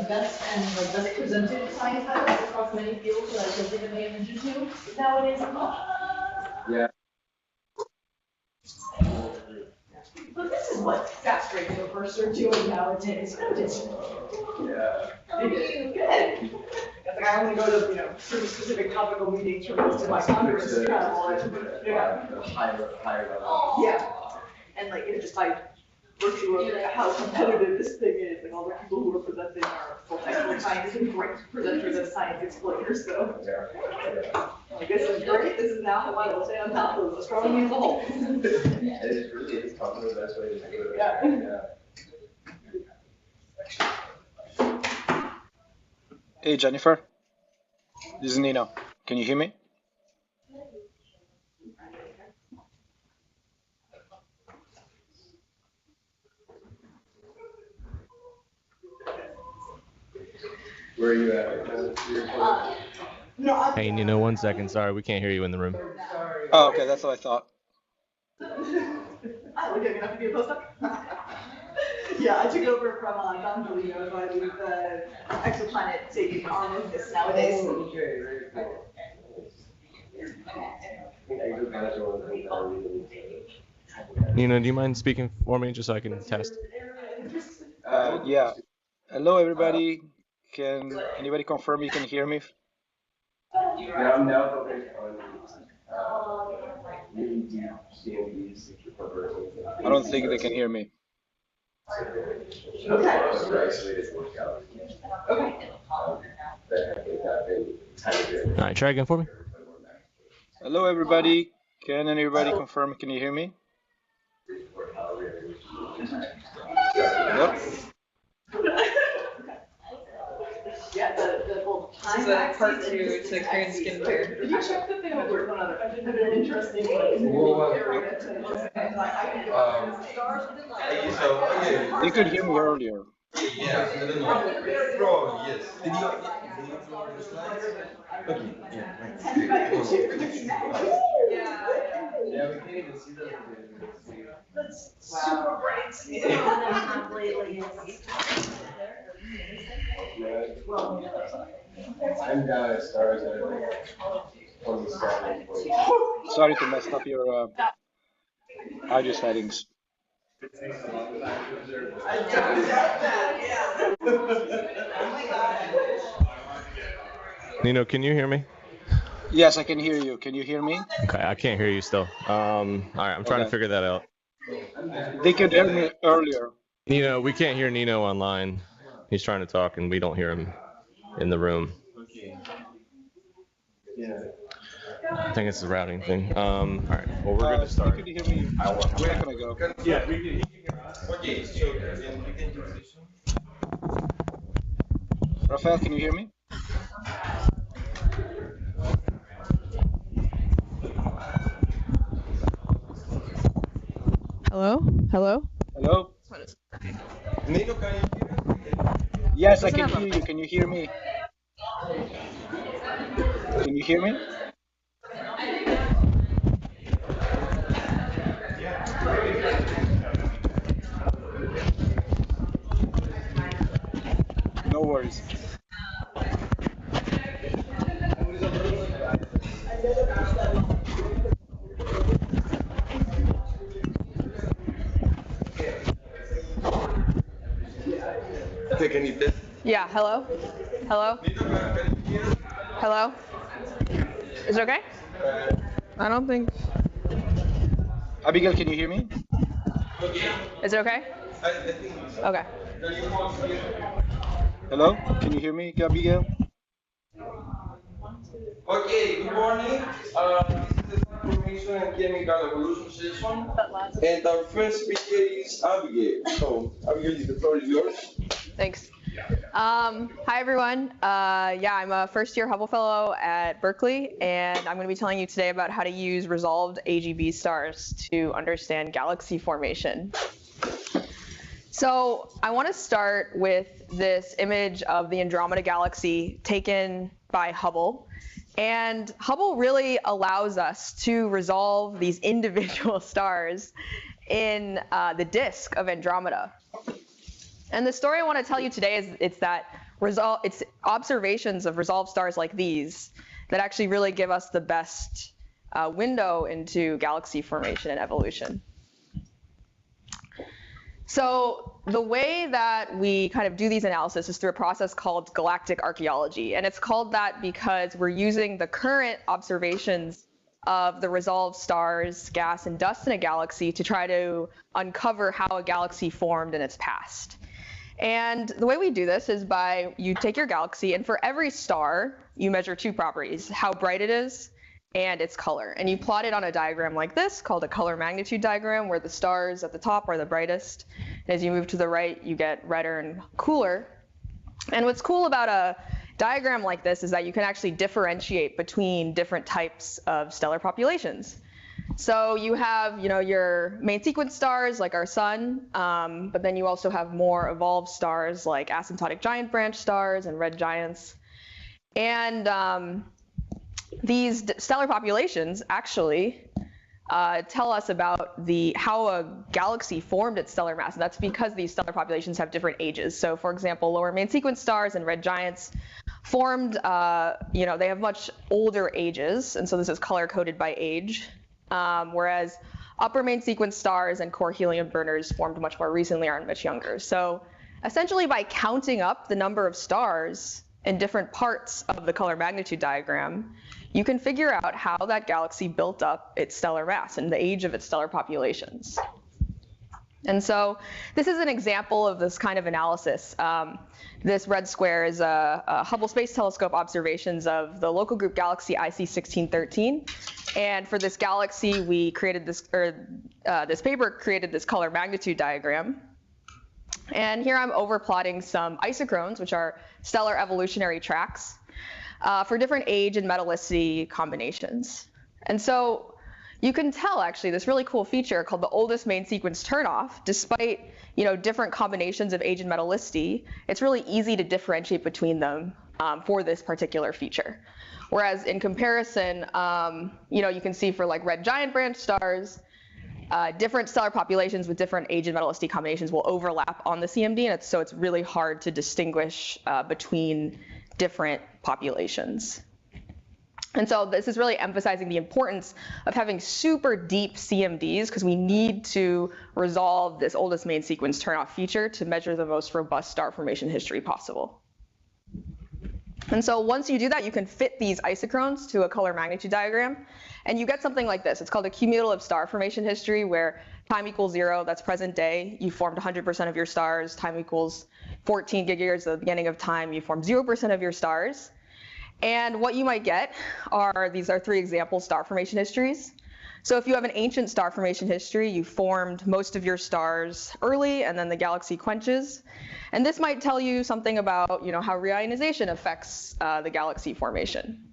best and like best presented science titles across many fields that I can think of paying attention to nowadays. Yeah. But this is what fast radiographers are doing nowadays. Yeah. Good. Like I only go to pretty specific topical meetings for most of my Congress travel. Higher level. Yeah. And like just by virtue of how competitive this thing is, like all the people who are presenting are full excellent scientists and great presenters and science explainers. So like this is great. This is now how I will stay on top of astronomy as a whole. It is really it's probably the best way to do it. Yeah. Hey Jennifer, this is Nino. Can you hear me? Where are you at? No, Hey, Nino, 1 second. Sorry, we can't hear you in the room. Oh, okay, that's what I thought. I look enough to be a postdoc. Yeah, I took over from Don Bellino, who I lead the exoplanet saving arm of this nowadays. Nino, do you mind speaking for me just so I can test? Yeah. Hello everybody. Can anybody confirm you can hear me? I'm now focused on CMDs. I don't think they can hear me. Okay. All right, try again for me. Hello everybody. Can anybody confirm? Can you hear me? Yep. Yeah, the whole time. This is a part 2 to Korean skincare. Did you check that they don't work on other? I did have an interesting area to They could hear me earlier. Yeah, I don't know. Pro, yes. Did you upload the slides? Okay, yeah, right. Yeah, we can't even see those. That's super bright. I'm down at stars at like 27. Sorry to mess up your audio settings. Nino, can you hear me? Yes, I can hear you. Can you hear me? Okay, I can't hear you still. All right, I'm trying to figure that out. They could hear me earlier. Nino, we can't hear Nino online. He's trying to talk and we don't hear him in the room. Okay. Yeah. I think it's the routing thing. All right, well, we're going to start. You could hear me a second ago. Yeah, we can hear us. Okay, so we can transition. Rafael, can you hear me? Hello? Hello? Hello? Nino, can you hear us? Yes, I can hear you. Can you hear me? Can you hear me? No worries. Okay, can you test? Yeah, hello? Hello? Nino, can you hear us? Hello? Is it okay? I don't think. Abigail, can you hear me? Okay. Is it okay? I think so. Okay. Can you pause here? Hello? Can you hear me, Abigail? Okay, good morning. This is the Information and Chemical Evolution session. And our first speaker is Abigail. So, Abigail, the floor is yours. Thanks. Hi, everyone. Yeah, I'm a first-year Hubble Fellow at Berkeley, and I'm going to be telling you today about how to use resolved AGB stars to understand galaxy formation. So I want to start with this image of the Andromeda Galaxy taken by Hubble. And Hubble really allows us to resolve these individual stars in the disk of Andromeda. And the story I want to tell you today is that it's observations of resolved stars like these that actually really give us the best window into galaxy formation and evolution. So the way that we kind of do these analysis is through a process called galactic archaeology. And it's called that because we're using the current observations of the resolved stars, gas, and dust in a galaxy to try to uncover how a galaxy formed in its past. And the way we do this is by, you take your galaxy, and for every star, you measure two properties: how bright it is and its color. And you plot it on a diagram like this, called a color magnitude diagram, where the stars at the top are the brightest. And as you move to the right, you get redder and cooler. And what's cool about a diagram like this is that you can actually differentiate between different types of stellar populations. So you have, your main sequence stars like our sun, but then you also have more evolved stars like asymptotic giant branch stars and red giants. And these stellar populations actually tell us about how a galaxy formed its stellar mass. And that's because these stellar populations have different ages. So for example, lower main sequence stars and red giants formed, they have much older ages. And so this is color coded by age. Whereas upper main sequence stars and core helium burners formed much more recently are much younger. So essentially by counting up the number of stars in different parts of the color magnitude diagram, you can figure out how that galaxy built up its stellar mass and the age of its stellar populations. And so this is an example of this kind of analysis. This red square is a Hubble Space Telescope observations of the local group galaxy IC 1613. And for this galaxy, we created this paper created this color magnitude diagram. And here I'm overplotting some isochrones, which are stellar evolutionary tracks, for different age and metallicity combinations. And so you can tell actually this really cool feature called the oldest main sequence turnoff. Despite different combinations of age and metallicity, it's really easy to differentiate between them for this particular feature. Whereas in comparison, you can see for like red giant branch stars, different stellar populations with different age and metallicity combinations will overlap on the CMD, and so it's really hard to distinguish between different populations. And so this is really emphasizing the importance of having super deep CMDs, because we need to resolve this oldest main sequence turnoff feature to measure the most robust star formation history possible. And so once you do that, you can fit these isochrones to a color magnitude diagram, and you get something like this. It's called a cumulative star formation history, where time equals 0, that's present day, you formed 100% of your stars. Time equals 14 gigayears at the beginning of time, you formed 0% of your stars. And what you might get are, these are 3 example star formation histories. So if you have an ancient star formation history, you formed most of your stars early and then the galaxy quenches. And this might tell you something about how reionization affects the galaxy formation.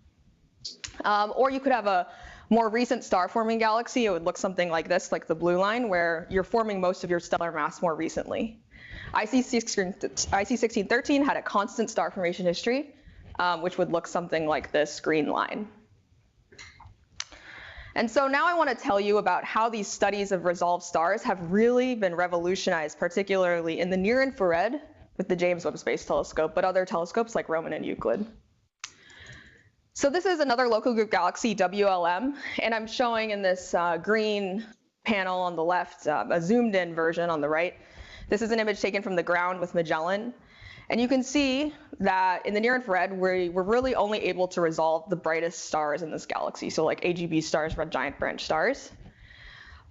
Or you could have a more recent star forming galaxy. It would look something like this, like the blue line, where you're forming most of your stellar mass more recently. IC 1613 had a constant star formation history, which would look something like this green line. And so now I want to tell you about how these studies of resolved stars have really been revolutionized, particularly in the near infrared with the James Webb Space Telescope, but other telescopes like Roman and Euclid. So this is another local group galaxy, WLM, and I'm showing in this green panel on the left a zoomed in version on the right. This is an image taken from the ground with Magellan. And you can see that in the near infrared, we're really only able to resolve the brightest stars in this galaxy, so like AGB stars, red giant branch stars.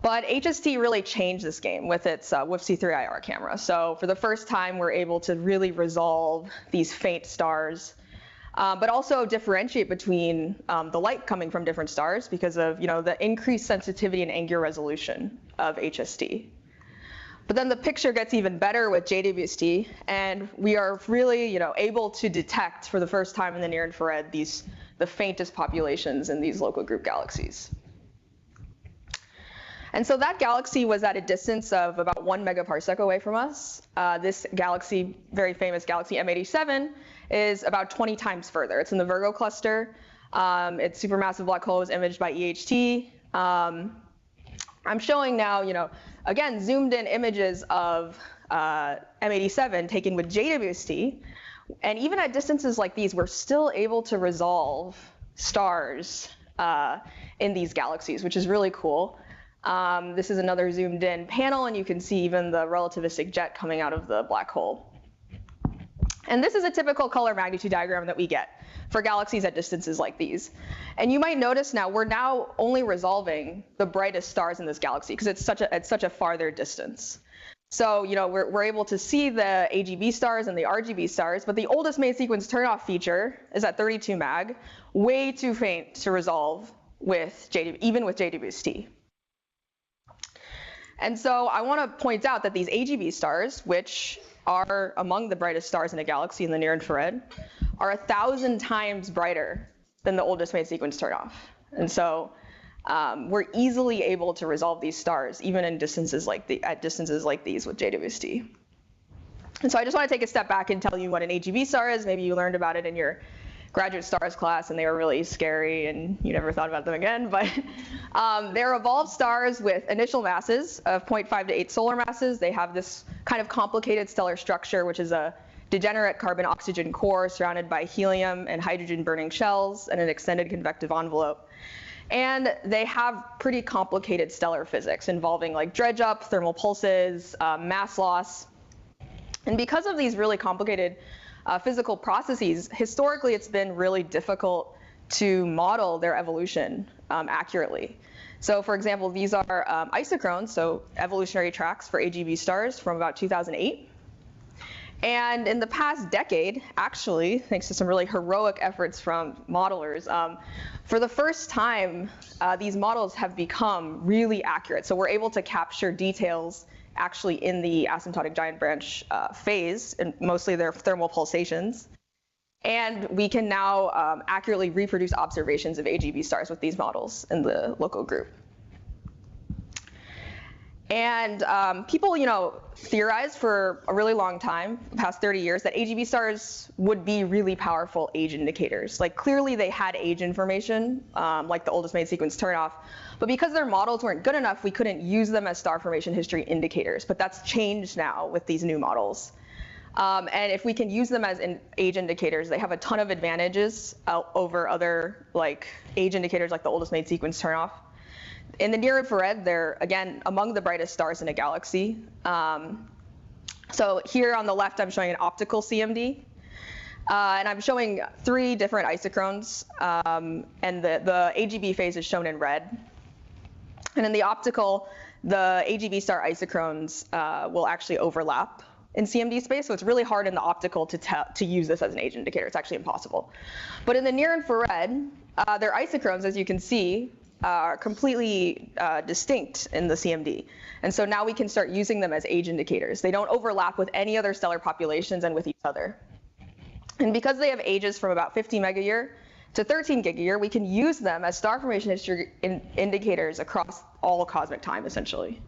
But HST really changed this game with its WFC3 IR camera. So for the first time, we're able to really resolve these faint stars, but also differentiate between the light coming from different stars because of the increased sensitivity and angular resolution of HST. But then the picture gets even better with JWST, and we are really, able to detect for the first time in the near infrared the faintest populations in these local group galaxies. And so that galaxy was at a distance of about 1 megaparsec away from us. This galaxy, very famous galaxy M87, is about 20 times further. It's in the Virgo cluster. Its supermassive black hole was imaged by EHT. I'm showing now, again, zoomed in images of M87 taken with JWST, And even at distances like these, we're still able to resolve stars in these galaxies, which is really cool. This is another zoomed in panel, and you can see even the relativistic jet coming out of the black hole. And this is a typical color magnitude diagram that we get for galaxies at distances like these. And you might notice now we're now only resolving the brightest stars in this galaxy because it's such a farther distance. So we're able to see the AGB stars and the RGB stars, but the oldest main sequence turnoff feature is at 32 mag, way too faint to resolve with even with JWST. And so I want to point out that these AGB stars, which are among the brightest stars in a galaxy in the near infrared, are 1,000 times brighter than the oldest main sequence turnoff. And so we're easily able to resolve these stars, even in distances like these with JWST. And so I just want to take a step back and tell you what an AGB star is. Maybe you learned about it in your graduate stars class and they were really scary and you never thought about them again. But they're evolved stars with initial masses of 0.5 to 8 solar masses. They have this kind of complicated stellar structure, which is a degenerate carbon-oxygen core surrounded by helium and hydrogen-burning shells and an extended convective envelope. And they have pretty complicated stellar physics involving like dredge up, thermal pulses, mass loss. And because of these really complicated physical processes, historically it's been really difficult to model their evolution accurately. So for example, these are isochrones, so evolutionary tracks for AGB stars from about 2008. And in the past decade, actually, thanks to some really heroic efforts from modelers, for the first time, these models have become really accurate. So we're able to capture details actually in the asymptotic giant branch phase, and mostly their thermal pulsations. And we can now accurately reproduce observations of AGB stars with these models in the local group. And people, theorized for a really long time, the past 30 years, that AGB stars would be really powerful age indicators. Like clearly they had age information, like the oldest main sequence turnoff, but because their models weren't good enough, we couldn't use them as star formation history indicators. But that's changed now with these new models. And if we can use them as age indicators, they have a ton of advantages over other age indicators like the oldest main sequence turnoff. In the near infrared, they're, again, among the brightest stars in a galaxy. So here on the left, I'm showing an optical CMD. And I'm showing 3 different isochrones. And the AGB phase is shown in red. And in the optical, the AGB star isochrones will actually overlap in CMD space. So it's really hard in the optical to use this as an age indicator. It's actually impossible. But in the near infrared, their isochrones, as you can see, are completely distinct in the CMD. And so now we can start using them as age indicators. They don't overlap with any other stellar populations and with each other. And because they have ages from about 50 megayear to 13 gigayear, we can use them as star formation history indicators across all cosmic time, essentially.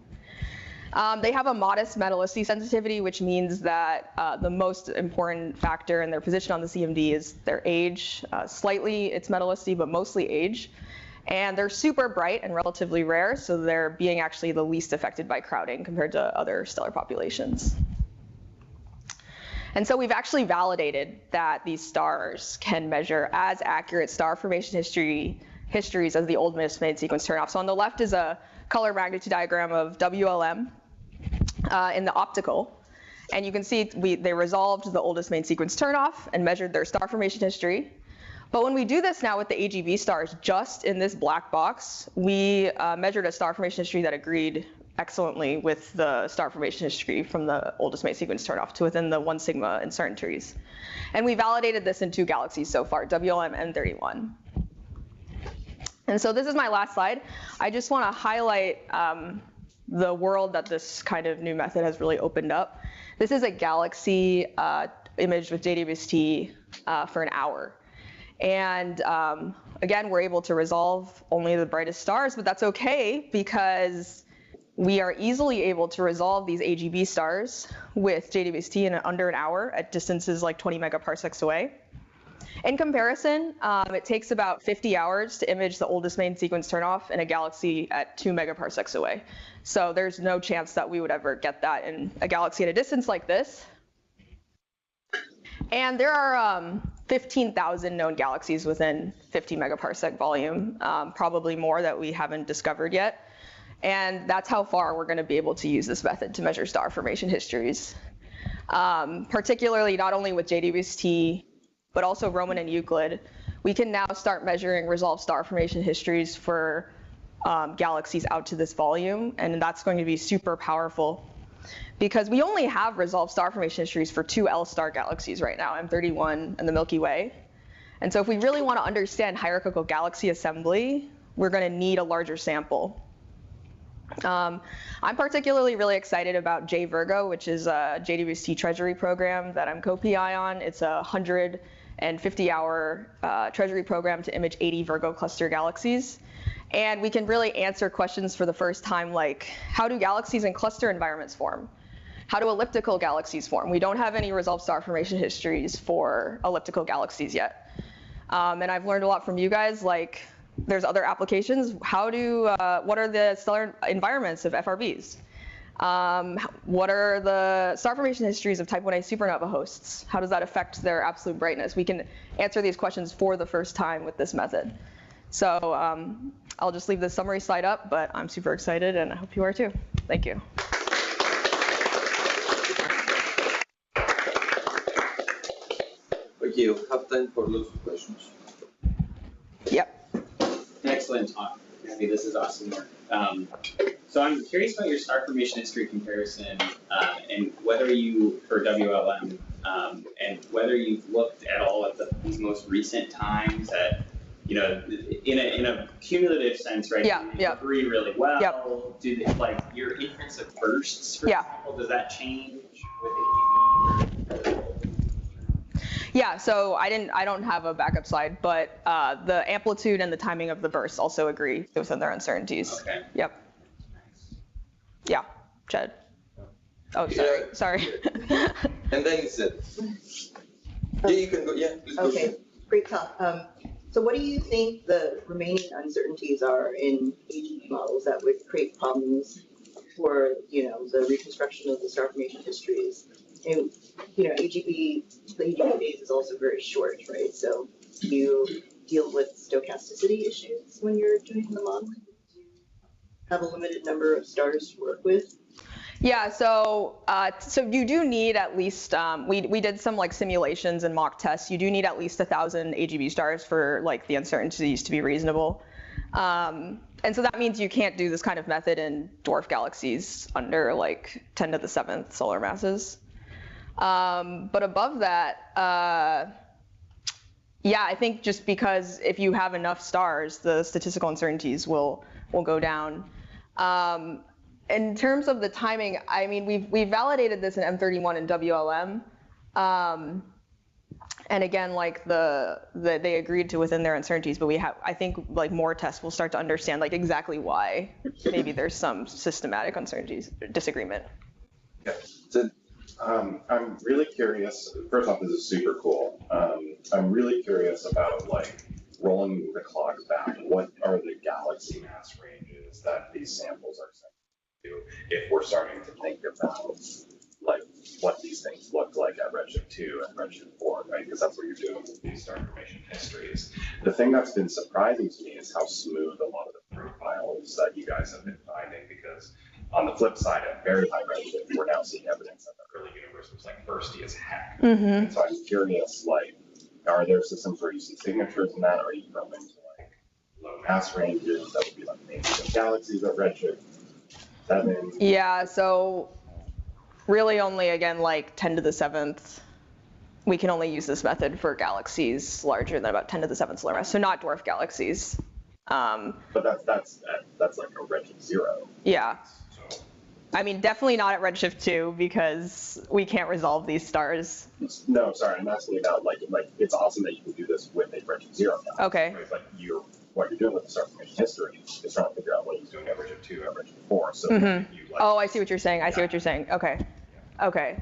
They have a modest metallicity sensitivity, which means that the most important factor in their position on the CMD is their age. Slightly its metallicity, but mostly age. And they're super bright and relatively rare, so they're being actually the least affected by crowding compared to other stellar populations. And so we've actually validated that these stars can measure as accurate star formation histories as the oldest main sequence turnoff. So on the left is a color magnitude diagram of WLM in the optical. And you can see they resolved the oldest main sequence turnoff and measured their star formation history. But when we do this now with the AGB stars, just in this black box, we measured a star formation history that agreed excellently with the star formation history from the oldest main sequence turnoff to within the 1 sigma uncertainties. And we validated this in 2 galaxies so far, WLM and 31. And so this is my last slide. I just want to highlight the world that this kind of new method has really opened up. This is a galaxy image with JWST for an hour. And again, we're able to resolve only the brightest stars, but that's okay because we are easily able to resolve these AGB stars with JWST in under an hour at distances like 20 megaparsecs away. In comparison, it takes about 50 hours to image the oldest main sequence turnoff in a galaxy at 2 megaparsecs away. So there's no chance that we would ever get that in a galaxy at a distance like this. And there are 15,000 known galaxies within 50 megaparsec volume, probably more that we haven't discovered yet. And that's how far we're going to be able to use this method to measure star formation histories. Particularly not only with JWST, but also Roman and Euclid, we can now start measuring resolved star formation histories for galaxies out to this volume, and that's going to be super powerful because we only have resolved star formation histories for 2 L-star galaxies right now, M31 and the Milky Way. And so if we really want to understand hierarchical galaxy assembly, we're going to need a larger sample. I'm particularly really excited about J-Virgo, which is a JWST Treasury program that I'm co-PI on. It's a 150-hour treasury program to image 80 Virgo cluster galaxies. And we can really answer questions for the first time like, how do galaxies in cluster environments form? How do elliptical galaxies form? We don't have any resolved star formation histories for elliptical galaxies yet. And I've learned a lot from you guys, like there's other applications. What are the stellar environments of FRBs? What are the star formation histories of type 1a supernova hosts? How does that affect their absolute brightness? We can answer these questions for the first time with this method. So I'll just leave the summary slide up, but I'm super excited and I hope you are too. Thank you. Okay, you have time for lots of questions. Yep. Excellent talk. Abby, this is awesome work. So I'm curious about your star formation history comparison and whether you, for WLM, and whether you've looked at all at these most recent times at, you know, in a cumulative sense, right? Yeah, Do they yeah. agree really well? Yep. Do they, like your inference of bursts, for Yeah. example, does that change with AGB? Yeah, so I don't have a backup slide, but the amplitude and the timing of the bursts also agree within their uncertainties. Okay. Yep. Yeah, Chad. Oh, sorry. And then it's it. Yeah, you can go. Yeah, please go. Okay, great talk. So what do you think the remaining uncertainties are in AGB models that would create problems for, you know, the reconstruction of the star formation histories? And, you know, the AGB phase is also very short, right? So you deal with stochasticity issues when you're doing the modeling. Have a limited number of stars to work with. Yeah, so you do need at least, we did some like simulations and mock tests. You do need at least 1,000 AGB stars for like the uncertainties to be reasonable. And so that means you can't do this kind of method in dwarf galaxies under like 10 to the 7th solar masses. But above that, yeah, I think just because if you have enough stars, the statistical uncertainties will go down. In terms of the timing, I mean, we've validated this in M31 and WLM. And again, like they agreed to within their uncertainties, but I think like more tests will start to understand like exactly why maybe there's some systematic uncertainties, disagreement. Yeah. So, I'm really curious. First off, this is super cool. I'm really curious about like rolling the clock back. What are the galaxy mass ranges that these samples are sent to? If we're starting to think about like what these things look like at Redshift 2 and Redshift 4, right? Because that's what you're doing with these star formation histories. The thing that's been surprising to me is how smooth a lot of the profiles that you guys have been finding. Because on the flip side, at very high redshift, we're now seeing evidence that the early universe was like bursty as heck. Mm-hmm. And so I'm curious, like, are there systems where you see signatures in that? Or are you going to like low mass ranges that would be like maybe some galaxies at redshift 7? Yeah, so really only again like 10 to the 7th. We can only use this method for galaxies larger than about 10 to the 7th solar mass, so not dwarf galaxies. But that's like a redshift 0. Yeah. I mean, definitely not at Redshift 2 because we can't resolve these stars. No, sorry, I'm asking about like it's awesome that you can do this with a Redshift 0 galaxy. Okay. Right? Like what you're doing with the star formation history is trying to figure out what he's doing at Redshift 2 at Redshift 4. So Mm-hmm. you like. Oh, I see what you're saying. I see what you're saying. Okay. Okay.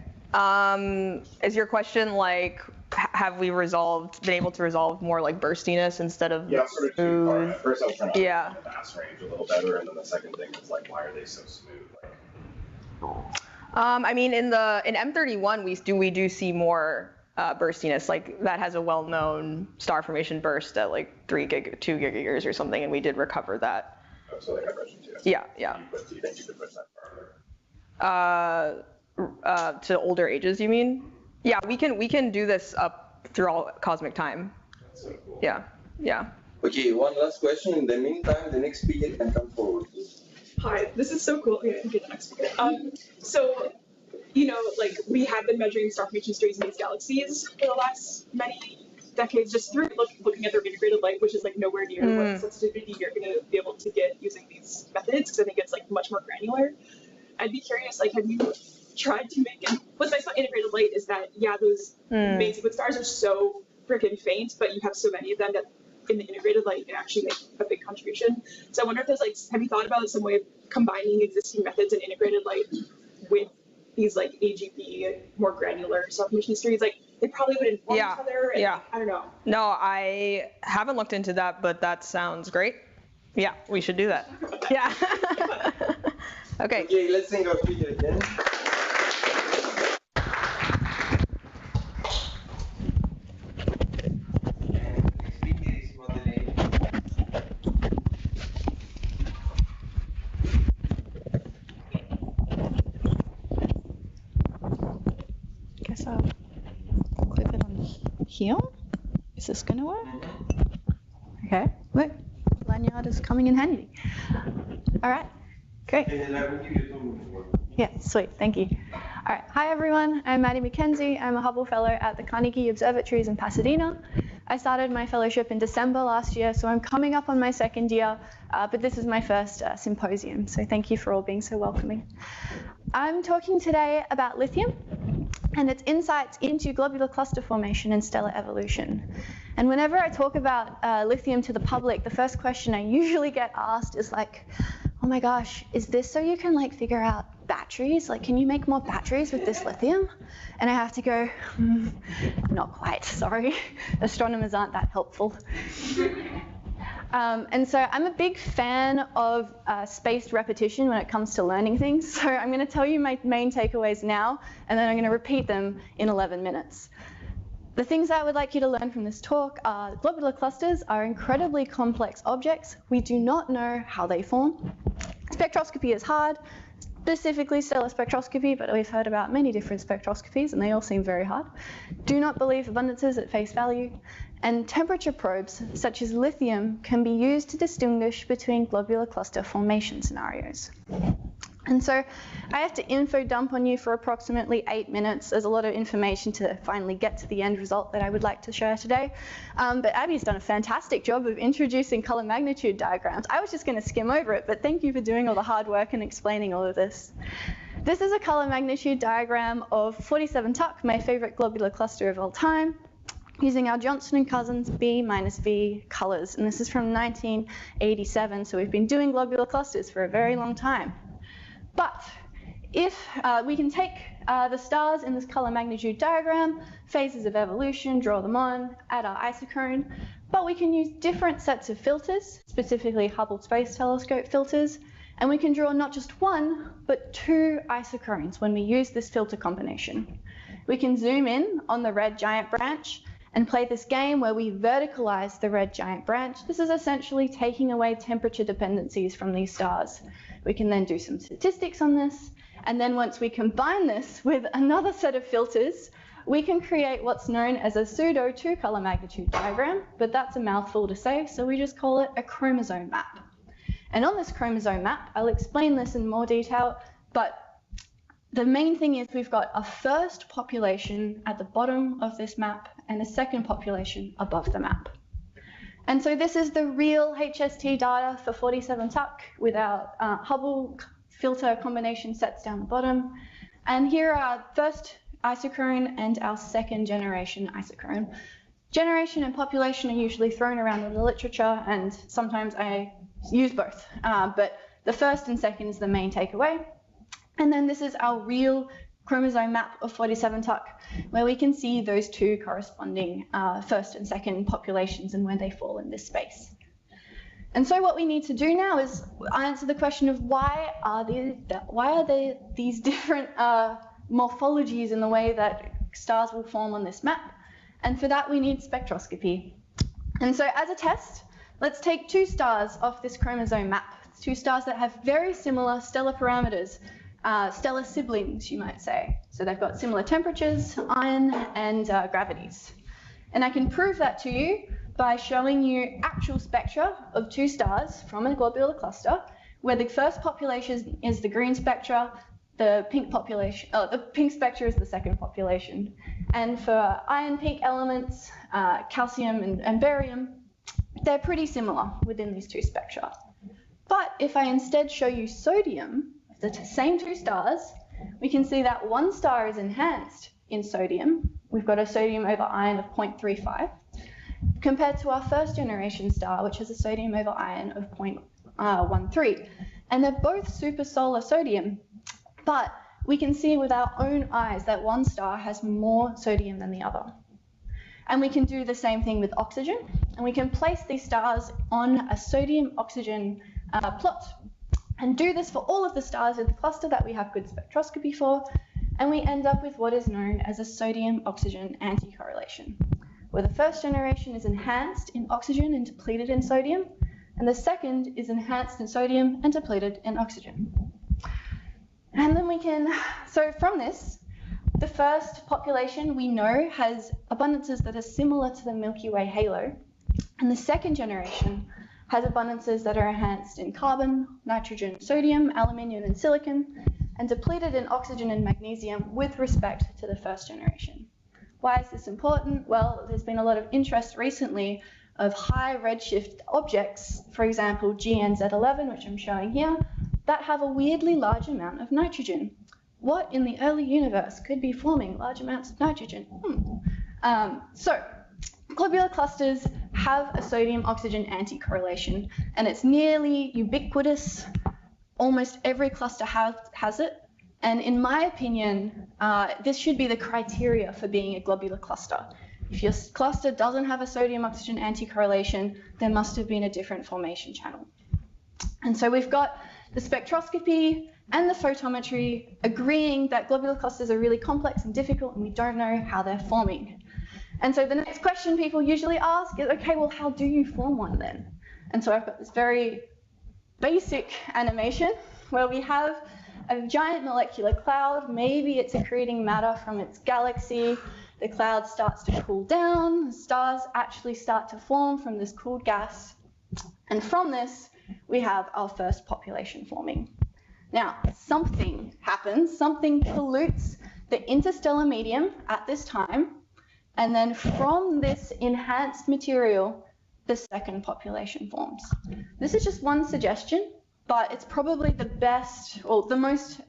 Is your question like, have we been able to resolve more like burstiness instead of Sort of smooth? two-part. At first I was trying to Yeah. understand the mass range a little better, and then the second thing is like, why are they so smooth? Like, I mean, in M31 we do see more burstiness. Like that has a well-known star formation burst at like 2 gigayears or something, and we did recover that. Oh, so they have Russian too. Yeah, yeah. Do you think you could push that farther? To older ages, you mean? Yeah, we can do this up through all cosmic time. That's so cool. Yeah, yeah. Okay, one last question. In the meantime, the next speaker can come forward, please. Hi, this is so cool. Okay, the next speaker. So, you know, like we have been measuring star formation histories in these galaxies for the last many decades, just through looking at their integrated light, which is like nowhere near what sensitivity you're going to be able to get using these methods, because I think it's like much more granular. I'd be curious, like, have you tried to make it? What's nice about integrated light is that, yeah, those main sequence stars are so freaking faint, but you have so many of them that in the integrated light can actually make a big contribution. So I wonder if there's like, have you thought about some way of combining existing methods in integrated light with these like AGB, more granular star formation histories? Like, they probably would inform each other. And, I don't know. No, I haven't looked into that, but that sounds great. Yeah, we should do that. Yeah. Okay. Okay, let's thank our speaker again. Guess I'll clip it on here. Is this gonna work? Okay, look, lanyard is coming in handy. All right, great. Yeah, sweet, thank you. All right, hi everyone, I'm Maddie McKenzie. I'm a Hubble Fellow at the Carnegie Observatories in Pasadena. I started my fellowship in December last year, so I'm coming up on my second year, but this is my first symposium, so thank you for all being so welcoming. I'm talking today about lithium and its insights into globular cluster formation and stellar evolution. And whenever I talk about lithium to the public, the first question I usually get asked is like, oh my gosh, is this so you can like figure out batteries? Like, can you make more batteries with this lithium? And I have to go, not quite, sorry. Astronomers aren't that helpful. And so I'm a big fan of spaced repetition when it comes to learning things. So I'm going to tell you my main takeaways now, and then I'm going to repeat them in 11 minutes. The things I would like you to learn from this talk are globular clusters are incredibly complex objects. We do not know how they form. Spectroscopy is hard, specifically stellar spectroscopy, but we've heard about many different spectroscopies, and they all seem very hard. Do not believe abundances at face value. And temperature probes, such as lithium, can be used to distinguish between globular cluster formation scenarios. And so I have to info dump on you for approximately 8 minutes. There's a lot of information to finally get to the end result that I would like to share today. But Abby's done a fantastic job of introducing color magnitude diagrams. I was just going to skim over it, but thank you for doing all the hard work and explaining all of this. This is a color magnitude diagram of 47 Tuc, my favorite globular cluster of all time, using our Johnson & Cousins B minus V colors. And this is from 1987, so we've been doing globular clusters for a very long time. But if we can take the stars in this color magnitude diagram, phases of evolution, draw them on, add our isochrone, but we can use different sets of filters, specifically Hubble Space Telescope filters, and we can draw not just one, but 2 isochrones when we use this filter combination. We can zoom in on the red giant branch and play this game where we verticalize the red giant branch. This is essentially taking away temperature dependencies from these stars. We can then do some statistics on this, and then once we combine this with another set of filters, we can create what's known as a pseudo 2-color magnitude diagram, but that's a mouthful to say, so we just call it a chromosome map. And on this chromosome map, I'll explain this in more detail, but the main thing is we've got a first population at the bottom of this map and a second population above the map. And so this is the real HST data for 47 Tuc with our Hubble filter combination sets down the bottom. And here are our first isochrone and our second generation isochrone. Generation and population are usually thrown around in the literature, and sometimes I use both. But the first and second is the main takeaway. And then this is our real chromosome map of 47 Tuc, where we can see those 2 corresponding first and second populations and where they fall in this space. And so what we need to do now is answer the question of why are there these different morphologies in the way that stars will form on this map. And for that, we need spectroscopy. And so as a test, let's take 2 stars off this chromosome map. 2 stars that have very similar stellar parameters, stellar siblings, you might say. So they've got similar temperatures, iron, and gravities. And I can prove that to you by showing you actual spectra of 2 stars from a globular cluster, where the first population is the green spectra, the pink spectra is the second population. And for iron pink elements, calcium and barium, they're pretty similar within these 2 spectra. But if I instead show you sodium, the same 2 stars, we can see that one star is enhanced in sodium. We've got a sodium over iron of 0.35, compared to our first generation star, which has a sodium over iron of 0.13. And they're both supersolar sodium, but we can see with our own eyes that one star has more sodium than the other. And we can do the same thing with oxygen, and we can place these stars on a sodium-oxygen plot, and do this for all of the stars in the cluster that we have good spectroscopy for, and we end up with what is known as a sodium-oxygen anticorrelation, where the first generation is enhanced in oxygen and depleted in sodium, and the second is enhanced in sodium and depleted in oxygen. And then we can, so from this, the first population we know has abundances that are similar to the Milky Way halo, and the second generation has abundances that are enhanced in carbon, nitrogen, sodium, aluminium, and silicon, and depleted in oxygen and magnesium with respect to the first generation. Why is this important? Well, there's been a lot of interest recently of high redshift objects, for example, GNZ11, which I'm showing here, that have a weirdly large amount of nitrogen. What in the early universe could be forming large amounts of nitrogen? So globular clusters have a sodium-oxygen anticorrelation, and it's nearly ubiquitous. Almost every cluster has it, and in my opinion, this should be the criteria for being a globular cluster. If your cluster doesn't have a sodium-oxygen anticorrelation, there must have been a different formation channel. And so we've got the spectroscopy and the photometry agreeing that globular clusters are really complex and difficult, and we don't know how they're forming. And so the next question people usually ask is, okay, well, how do you form one then? And so I've got this very basic animation where we have a giant molecular cloud. Maybe it's accreting matter from its galaxy. The cloud starts to cool down. The stars actually start to form from this cooled gas. And from this, we have our first population forming. Now, something happens. Something pollutes the interstellar medium at this time. And then from this enhanced material, the second population forms. This is just one suggestion, but it's probably the best or the most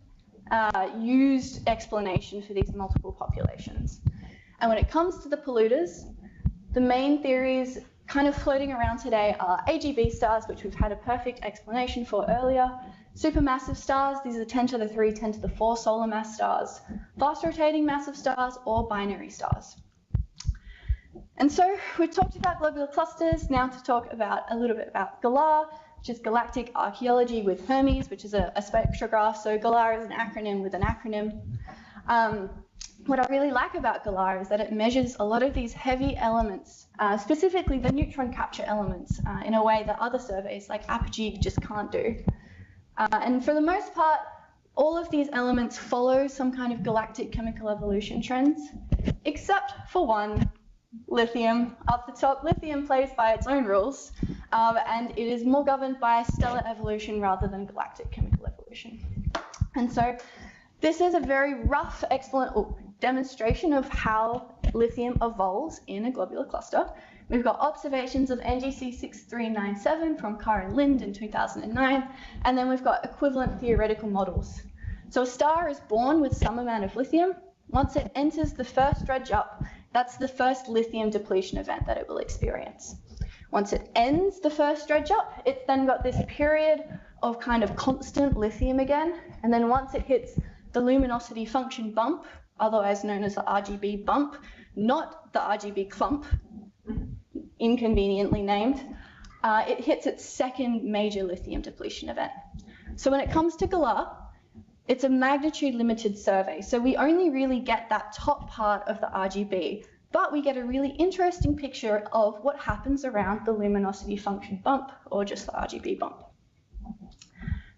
used explanation for these multiple populations. And when it comes to the polluters, the main theories kind of floating around today are AGB stars, which we've had a perfect explanation for earlier, supermassive stars, these are 10 to the 3, 10 to the 4 solar mass stars, fast rotating massive stars, or binary stars. And so we've talked about globular clusters, now to talk about a little bit about GALAR, which is Galactic Archaeology with Hermes, which is a spectrograph. So GALAR is an acronym with an acronym. What I really like about GALAR is that it measures a lot of these heavy elements, specifically the neutron capture elements, in a way that other surveys like Apogee just can't do. And for the most part, all of these elements follow some kind of galactic chemical evolution trends, except for one, lithium. Up the top, lithium plays by its own rules, and it is more governed by stellar evolution rather than galactic chemical evolution. And so this is a very rough demonstration of how lithium evolves in a globular cluster. We've got observations of NGC 6397 from Karen Lind in 2009, and then we've got equivalent theoretical models. So a star is born with some amount of lithium. Once it enters the first dredge up, that's the first lithium depletion event that it will experience. Once it ends the first dredge up, it's then got this period of kind of constant lithium again, and then once it hits the luminosity function bump, otherwise known as the RGB bump, not the RGB clump, inconveniently named, it hits its second major lithium depletion event. So when it comes to GALAR, it's a magnitude limited survey. So we only really get that top part of the RGB, but we get a really interesting picture of what happens around the luminosity function bump, or just the RGB bump.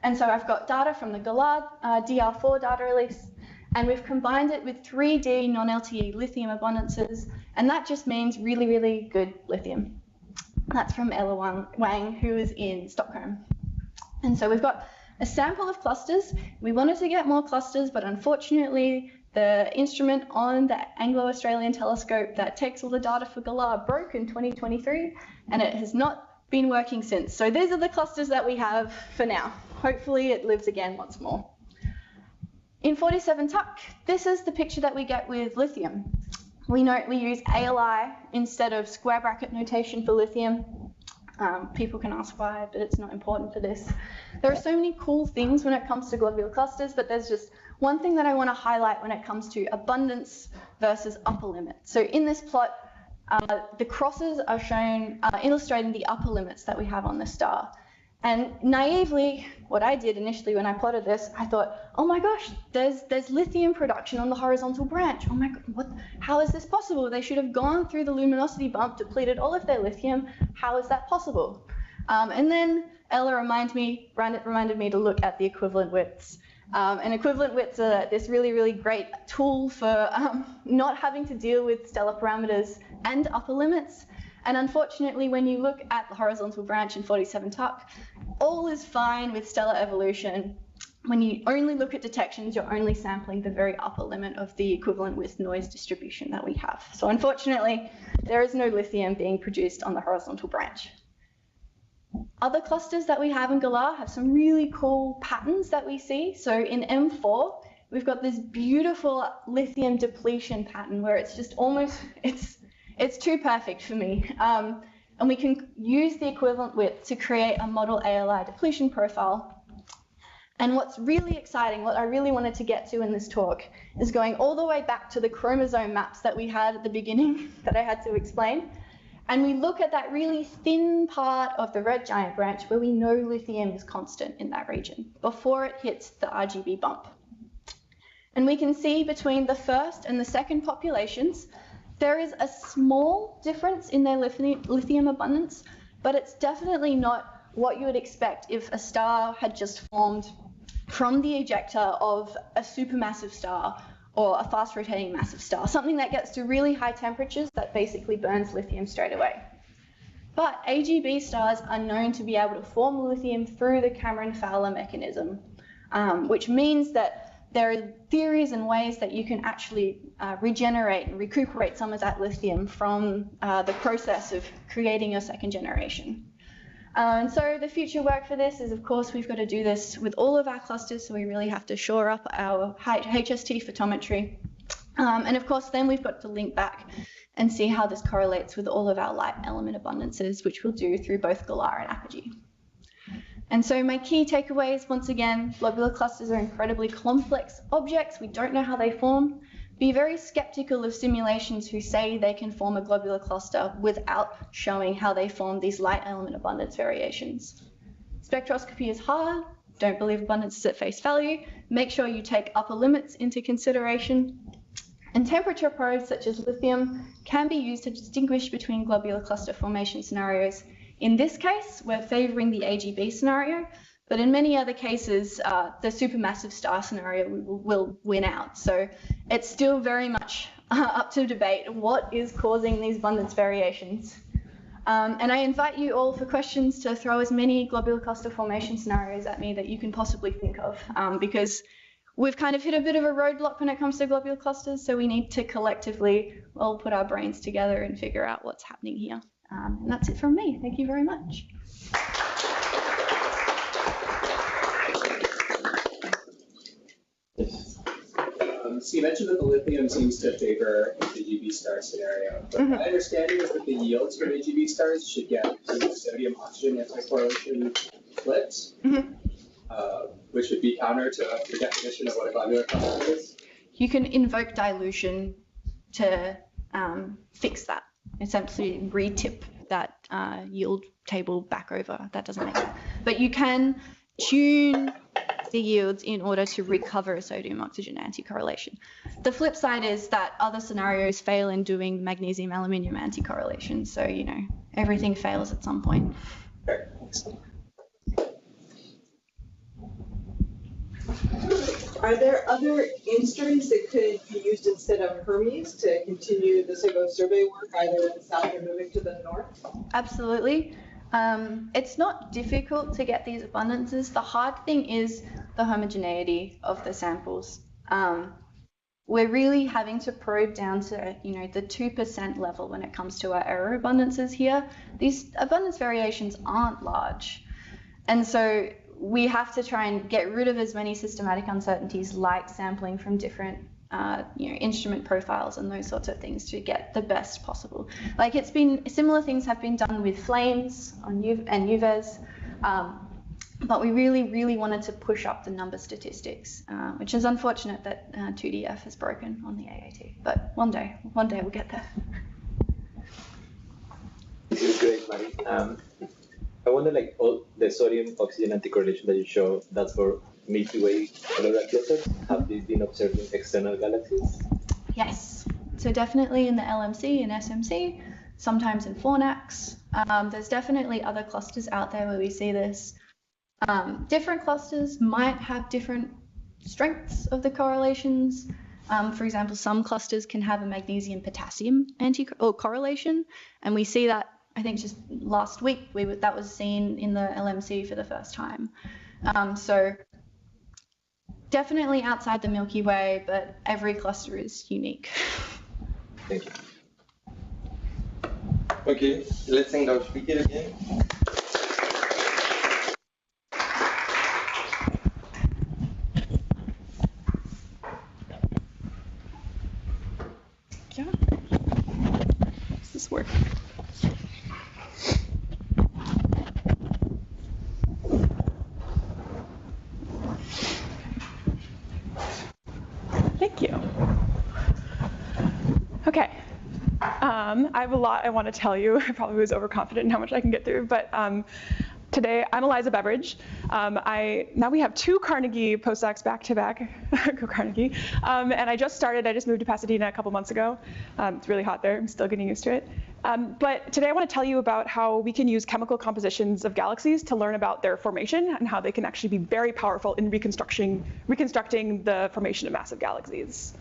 And so I've got data from the Galar DR4 data release, and we've combined it with 3D non-LTE lithium abundances, and that just means really, really good lithium. That's from Ella Wang, who is in Stockholm. And so we've got a sample of clusters. We wanted to get more clusters, but unfortunately, the instrument on the Anglo-Australian telescope that takes all the data for Galar broke in 2023, and it has not been working since. So these are the clusters that we have for now. Hopefully it lives again once more. In 47 Tuc, this is the picture that we get with lithium. We use ALI instead of square bracket notation for lithium. People can ask why, but it's not important for this. There are so many cool things when it comes to globular clusters, but there's just one thing that I want to highlight when it comes to abundance versus upper limit. So in this plot, the crosses are shown illustrating the upper limits that we have on the star. And naively, what I did initially when I plotted this, I thought, oh my gosh, there's lithium production on the horizontal branch. Oh my God, how is this possible? They should have gone through the luminosity bump, depleted all of their lithium. How is that possible? And then Ella reminded me to look at the equivalent widths. And equivalent widths are this really, really great tool for not having to deal with stellar parameters and upper limits. And unfortunately, when you look at the horizontal branch in 47 Tuc, all is fine with stellar evolution. When you only look at detections, you're only sampling the very upper limit of the equivalent width noise distribution that we have. So unfortunately, there is no lithium being produced on the horizontal branch. Other clusters that we have in Galar have some really cool patterns that we see. So in M4, we've got this beautiful lithium depletion pattern where it's just almost, it's too perfect for me. And we can use the equivalent width to create a model ALI depletion profile. And what's really exciting, what I really wanted to get to in this talk, is going all the way back to the chromosome maps that we had at the beginning that I had to explain. And we look at that really thin part of the red giant branch where we know lithium is constant in that region before it hits the RGB bump. And we can see between the first and the second populations, there is a small difference in their lithium abundance, but it's definitely not what you would expect if a star had just formed from the ejecta of a supermassive star or a fast rotating massive star, something that gets to really high temperatures that basically burns lithium straight away. But AGB stars are known to be able to form lithium through the Cameron-Fowler mechanism, which means that there are theories and ways that you can actually regenerate and recuperate some of that lithium from the process of creating your second generation. And so the future work for this is, of course, we've got to do this with all of our clusters, so we really have to shore up our HST photometry. And of course, then we've got to link back and see how this correlates with all of our light element abundances, which we'll do through both Galar and Apogee. And so my key takeaways, once again, globular clusters are incredibly complex objects. We don't know how they form. Be very skeptical of simulations who say they can form a globular cluster without showing how they form these light element abundance variations. Spectroscopy is hard. Don't believe abundances at face value. Make sure you take upper limits into consideration. And temperature probes such as lithium can be used to distinguish between globular cluster formation scenarios. In this case, we're favoring the AGB scenario, but in many other cases, the supermassive star scenario will win out. So it's still very much up to debate what is causing these abundance variations. And I invite you all for questions to throw as many globular cluster formation scenarios at me that you can possibly think of, because we've kind of hit a bit of a roadblock when it comes to globular clusters, so we need to collectively all put our brains together and figure out what's happening here. And that's it from me. Thank you very much. So you mentioned that the lithium seems to favor the AGB star scenario, but my understanding is that the yields from AGB stars should get sodium-oxygen anticorrelation flipped, which would be counter to the definition of what a globular cluster is. You can invoke dilution to fix that. Essentially retip that yield table back over. That doesn't make sense. But you can tune the yields in order to recover a sodium-oxygen anticorrelation. The flip side is that other scenarios fail in doing magnesium-aluminium anticorrelation. So, you know, everything fails at some point. Are there other instruments that could be used instead of Hermes to continue the SIGO survey work, either in the south or moving to the north? Absolutely. It's not difficult to get these abundances. The hard thing is the homogeneity of the samples. We're really having to probe down to, you know, the 2% level when it comes to our error abundances here. These abundance variations aren't large. And so we have to try and get rid of as many systematic uncertainties like sampling from different you know, instrument profiles and those sorts of things to get the best possible. Like it's been, similar things have been done with flames on and UVES, but we really wanted to push up the number statistics, which is unfortunate that 2DF has broken on the AAT, but one day we'll get there. This is great, Mari. I wonder, like, all the sodium-oxygen anticorrelation that you show, that's for Milky Way solar clusters. Have they been observed in external galaxies? Yes, so definitely in the LMC and SMC, sometimes in Fornax. There's definitely other clusters out there where we see this. Different clusters might have different strengths of the correlations. For example, some clusters can have a magnesium-potassium correlation, and we see that, I think just last week, that was seen in the LMC for the first time. So definitely outside the Milky Way, but every cluster is unique. Thank you. Okay, let's thank our speaker again. Yeah. Does this work? Thank you. Okay. I have a lot I want to tell you. I probably was overconfident in how much I can get through, but today I'm Eliza Beveridge. Now we have 2 Carnegie postdocs back to back. Go Carnegie. And I just moved to Pasadena a couple months ago. It's really hot there. I'm still getting used to it. But today I want to tell you about how we can use chemical compositions of galaxies to learn about their formation and how they can actually be very powerful in reconstructing the formation of massive galaxies.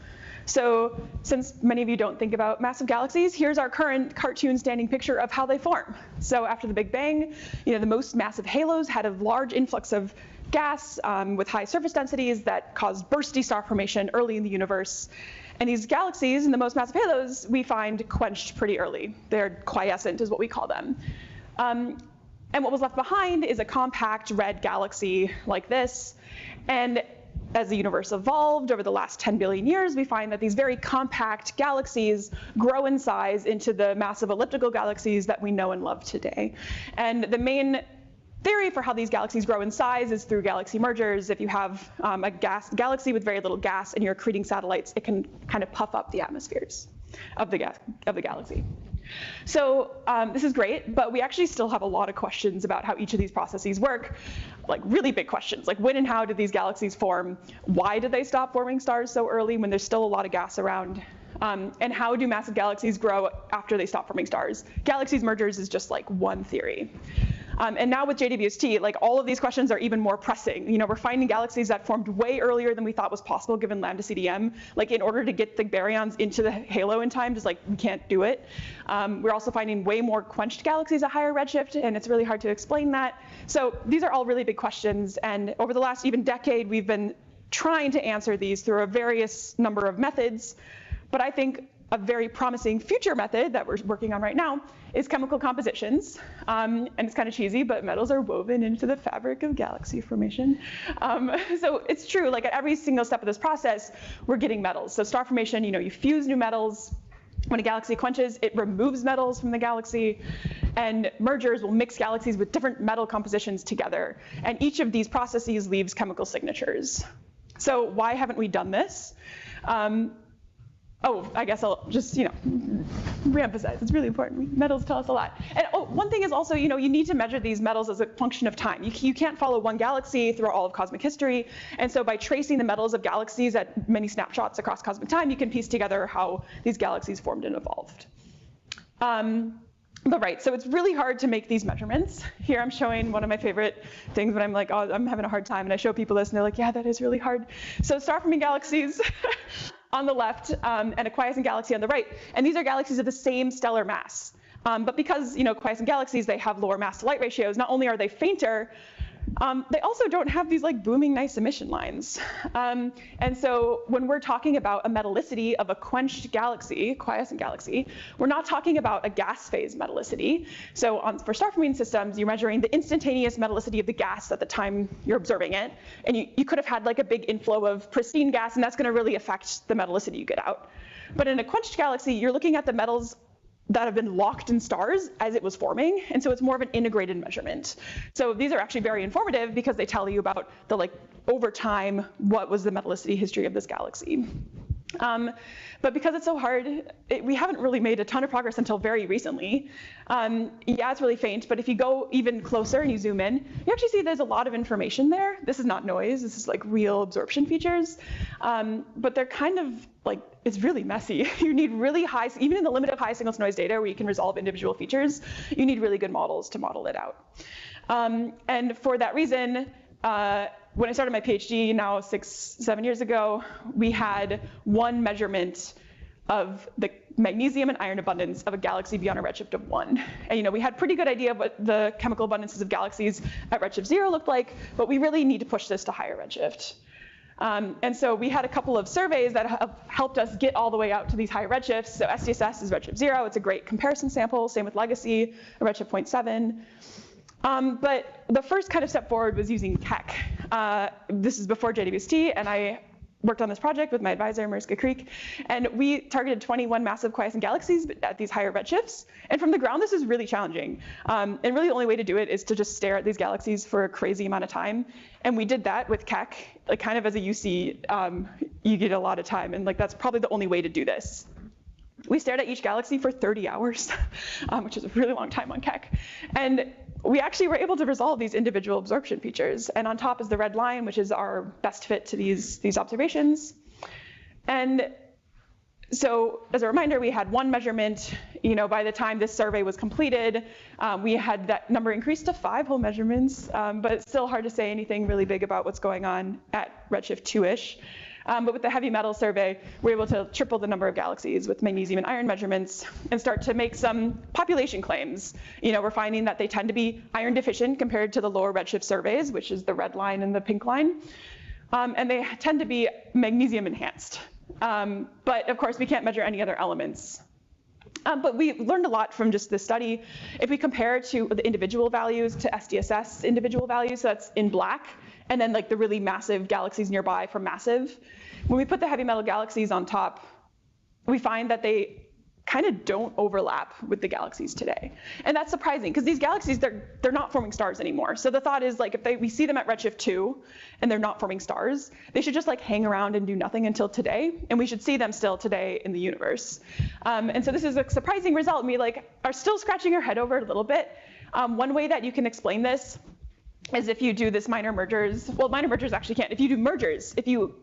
So since many of you don't think about massive galaxies, here's our current cartoon standing picture of how they form. So after the Big Bang, you know, the most massive halos had a large influx of gas with high surface densities that caused bursty star formation early in the universe. And these galaxies in the most massive halos we find quenched pretty early. They're quiescent is what we call them. And what was left behind is a compact red galaxy like this. And as the universe evolved over the last 10 billion years, we find that these very compact galaxies grow in size into the massive elliptical galaxies that we know and love today. And the main theory for how these galaxies grow in size is through galaxy mergers. If you have a galaxy with very little gas and you're accreting satellites, it can kind of puff up the atmospheres of the galaxy. So this is great, but we actually still have a lot of questions about how each of these processes work, like really big questions, like when and how did these galaxies form? Why did they stop forming stars so early when there's still a lot of gas around? And how do massive galaxies grow after they stop forming stars? Galaxies mergers is just like one theory. And now with JWST, like all of these questions are even more pressing. You know, we're finding galaxies that formed way earlier than we thought was possible given lambda CDM. Like in order to get the baryons into the halo in time, just like we can't do it. We're also finding way more quenched galaxies at higher redshift, and it's really hard to explain that. So these are all really big questions, and over the last even decade, we've been trying to answer these through a various number of methods. But I think a very promising future method that we're working on right now is chemical compositions. And it's kind of cheesy, but metals are woven into the fabric of galaxy formation. So it's true, like at every single step of this process, we're getting metals. So star formation, you know, you fuse new metals. When a galaxy quenches, it removes metals from the galaxy. And mergers will mix galaxies with different metal compositions together. And each of these processes leaves chemical signatures. So why haven't we done this? oh, I guess I'll just, reemphasize, it's really important. Metals tell us a lot. And one thing is also, you need to measure these metals as a function of time. You can't follow one galaxy through all of cosmic history. And so by tracing the metals of galaxies at many snapshots across cosmic time, you can piece together how these galaxies formed and evolved. But right, so it's really hard to make these measurements. Here I'm showing one of my favorite things when I'm like, oh, I'm having a hard time, and I show people this, and they're like, yeah, that is really hard. So star-forming galaxies on the left, and a quiescent galaxy on the right. And these are galaxies of the same stellar mass. But because, quiescent galaxies, they have lower mass to light ratios, not only are they fainter, they also don't have these like booming nice emission lines. And so when we're talking about a metallicity of a quenched galaxy, quiescent galaxy, we're not talking about a gas phase metallicity. So for star-forming systems, you're measuring the instantaneous metallicity of the gas at the time you're observing it. And you could have had like a big inflow of pristine gas, and that's going to really affect the metallicity you get out. But in a quenched galaxy, you're looking at the metals that have been locked in stars as it was forming, and so it's more of an integrated measurement. So these are actually very informative because they tell you about the over time, what was the metallicity history of this galaxy. But because it's so hard, we haven't really made a ton of progress until very recently. Yeah, it's really faint, but if you go even closer and you zoom in, you actually see there's a lot of information there. This is not noise, this is like real absorption features. But they're kind of it's really messy. You need really high, even in the limit of high signal to noise data where you can resolve individual features, you need really good models to model it out. And for that reason, when I started my PhD now 6-7 years ago, we had one measurement of the magnesium and iron abundance of a galaxy beyond a redshift of 1. And we had pretty good idea of what the chemical abundances of galaxies at redshift 0 looked like, but we really need to push this to higher redshift. And so we had a couple of surveys that have helped us get all the way out to these higher redshifts. So SDSS is redshift 0. It's a great comparison sample. Same with Legacy, a redshift 0.7. But the first kind of step forward was using Keck. This is before JWST, and I worked on this project with my advisor, Mariska Creek, and we targeted 21 massive quiescent galaxies at these higher redshifts. And from the ground, this is really challenging. And really the only way to do it is to just stare at these galaxies for a crazy amount of time. And we did that with Keck, kind of as a UC, you get a lot of time, and that's probably the only way to do this. We stared at each galaxy for 30 hours, which is a really long time on Keck. And we actually were able to resolve these individual absorption features. And on top is the red line, which is our best fit to these observations. And so as a reminder, we had one measurement. By the time this survey was completed, we had that number increased to 5 whole measurements, but it's still hard to say anything really big about what's going on at redshift 2-ish. But with the heavy metal survey, we're able to triple the number of galaxies with magnesium and iron measurements and start to make some population claims. We're finding that they tend to be iron deficient compared to the lower redshift surveys, which is the red line and the pink line. And they tend to be magnesium enhanced. But of course, we can't measure any other elements. But we learned a lot from just this study. If we compare to the individual values to SDSS individual values, so that's in black, and then the really massive galaxies nearby for massive. When we put the heavy metal galaxies on top, we find that they kind of don't overlap with the galaxies today. And that's surprising, because these galaxies, they're not forming stars anymore. So the thought is, if we see them at redshift 2 and they're not forming stars, they should just hang around and do nothing until today, and we should see them still today in the universe. And so this is a surprising result, and we are still scratching our head over it a little bit. One way that you can explain this is if you do this minor mergers. Well, minor mergers actually can't. If you do mergers, if you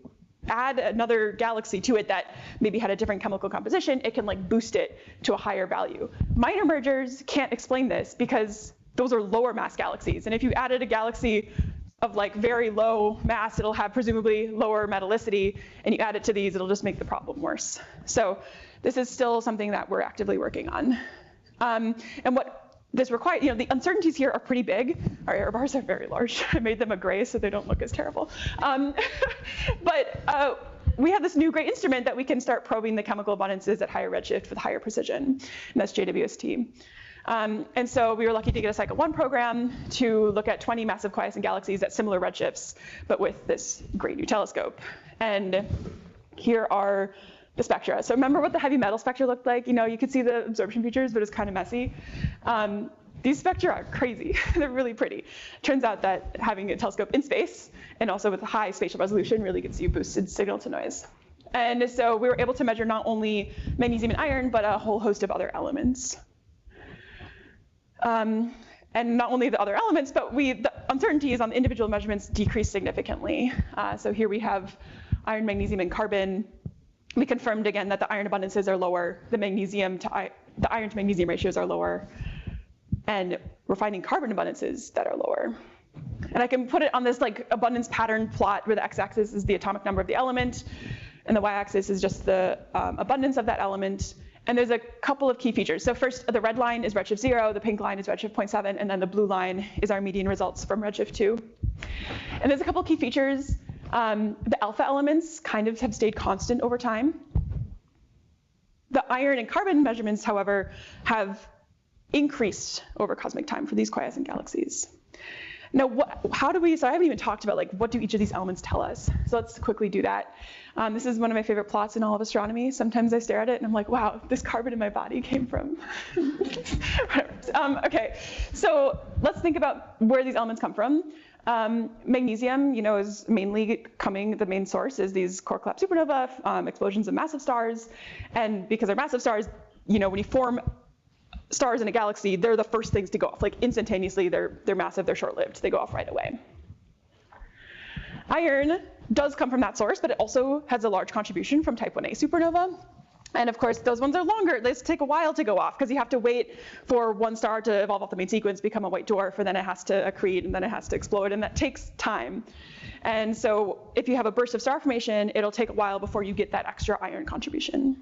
add another galaxy to it that maybe had a different chemical composition, it can boost it to a higher value. Minor mergers can't explain this because those are lower mass galaxies. And if you added a galaxy of very low mass, it'll have presumably lower metallicity, and you add it to these, it'll just make the problem worse. So this is still something that we're actively working on. And what this requires, the uncertainties here are pretty big. Our error bars are very large. I made them a gray so they don't look as terrible. But we have this new great instrument that we can start probing the chemical abundances at higher redshift with higher precision, and that's JWST. And so we were lucky to get a Cycle 1 program to look at 20 massive quiescent galaxies at similar redshifts, but with this great new telescope. And here are the spectra. So remember what the heavy metal spectra looked like? You could see the absorption features, but it's kind of messy. These spectra are crazy. They're really pretty. Turns out that having a telescope in space and also with high spatial resolution really gives you boosted signal to noise. And so we were able to measure not only magnesium and iron, but a whole host of other elements. And not only the other elements, but the uncertainties on the individual measurements decreased significantly. So here we have iron, magnesium, and carbon. We confirmed again that the iron abundances are lower, the iron to magnesium ratios are lower, and we're finding carbon abundances that are lower. And I can put it on this like abundance pattern plot where the x-axis is the atomic number of the element, and the y-axis is just the abundance of that element. And there's a couple of key features. So first, the red line is redshift 0, the pink line is redshift 0.7, and then the blue line is our median results from redshift 2. And there's a couple of key features. The alpha elements kind of have stayed constant over time. The iron and carbon measurements, however, have increased over cosmic time for these quiescent galaxies. Now, so I haven't even talked about like what do each of these elements tell us. So let's quickly do that. This is one of my favorite plots in all of astronomy. Sometimes I stare at it and I'm like, wow, this carbon in my body came from. Okay, so let's think about where these elements come from. Magnesium, is mainly the main source is these core collapse supernova, explosions of massive stars. And because they're massive stars, when you form stars in a galaxy, they're the first things to go off. Like instantaneously, they're massive, they're short-lived, they go off right away. Iron does come from that source, but it also has a large contribution from type 1a supernova. And of course, those ones are longer. They take a while to go off because you have to wait for one star to evolve off the main sequence, become a white dwarf, and then it has to accrete, and then it has to explode, and that takes time. And so if you have a burst of star formation, it'll take a while before you get that extra iron contribution.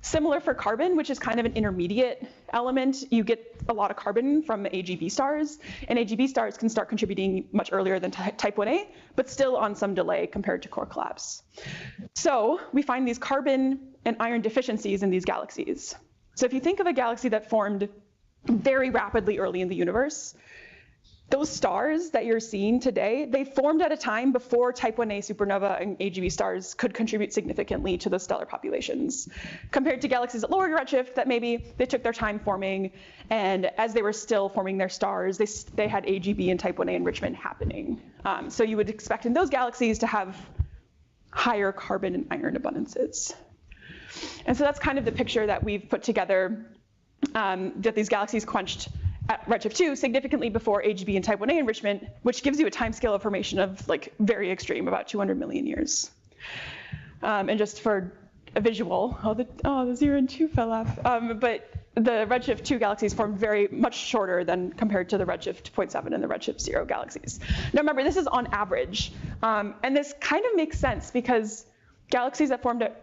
Similar for carbon, which is kind of an intermediate element. You get a lot of carbon from AGB stars, and AGB stars can start contributing much earlier than type 1a, but still on some delay compared to core collapse. So we find these carbon and iron deficiencies in these galaxies. So if you think of a galaxy that formed very rapidly early in the universe, those stars that you're seeing today, they formed at a time before type 1a supernova and AGB stars could contribute significantly to the stellar populations, compared to galaxies at lower redshift that maybe they took their time forming, and as they were still forming their stars, they had AGB and type 1a enrichment happening. So you would expect in those galaxies to have higher carbon and iron abundances. And so that's kind of the picture that we've put together, that these galaxies quenched at redshift 2 significantly before AGB and type 1a enrichment, which gives you a time scale of formation of like very extreme, about 200 million years. And just for a visual, the 0 and 2 fell off. But the redshift 2 galaxies formed very much shorter than compared to the redshift 0.7 and the redshift 0 galaxies. Now remember, this is on average. And this kind of makes sense because galaxies that formed at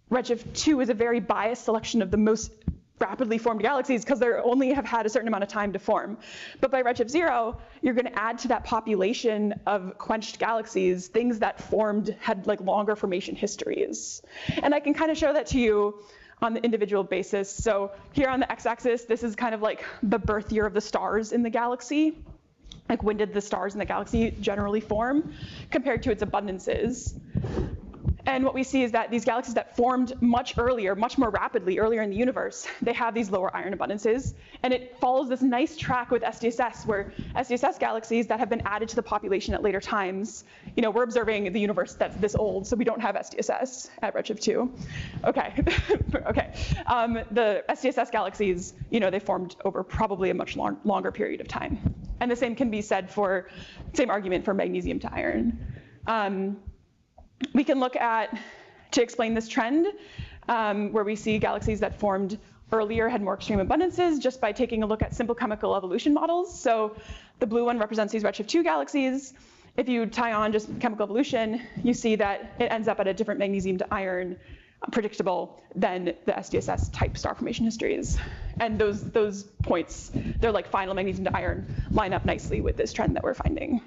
redshift 2 is a very biased selection of the most rapidly formed galaxies because they only have had a certain amount of time to form. But by redshift 0, you're going to add to that population of quenched galaxies things that had like longer formation histories. And I can kind of show that to you on the individual basis. So here on the x-axis, this is kind of like the birth year of the stars in the galaxy. Like when did the stars in the galaxy generally form compared to its abundances. And what we see is that these galaxies that formed much earlier, much more rapidly earlier in the universe, they have these lower iron abundances. And it follows this nice track with SDSS, where SDSS galaxies that have been added to the population at later times, we're observing the universe that's this old, so we don't have SDSS at redshift 2. Okay, okay. The SDSS galaxies, they formed over probably a much longer period of time. And the same can be said same argument for magnesium to iron. We can look to explain this trend, where we see galaxies that formed earlier had more extreme abundances just by taking a look at simple chemical evolution models. So the blue one represents these redshift 2 galaxies. If you tie on just chemical evolution, you see that it ends up at a different magnesium to iron predictable than the SDSS type star formation histories. And those points, they're like final magnesium to iron, line up nicely with this trend that we're finding.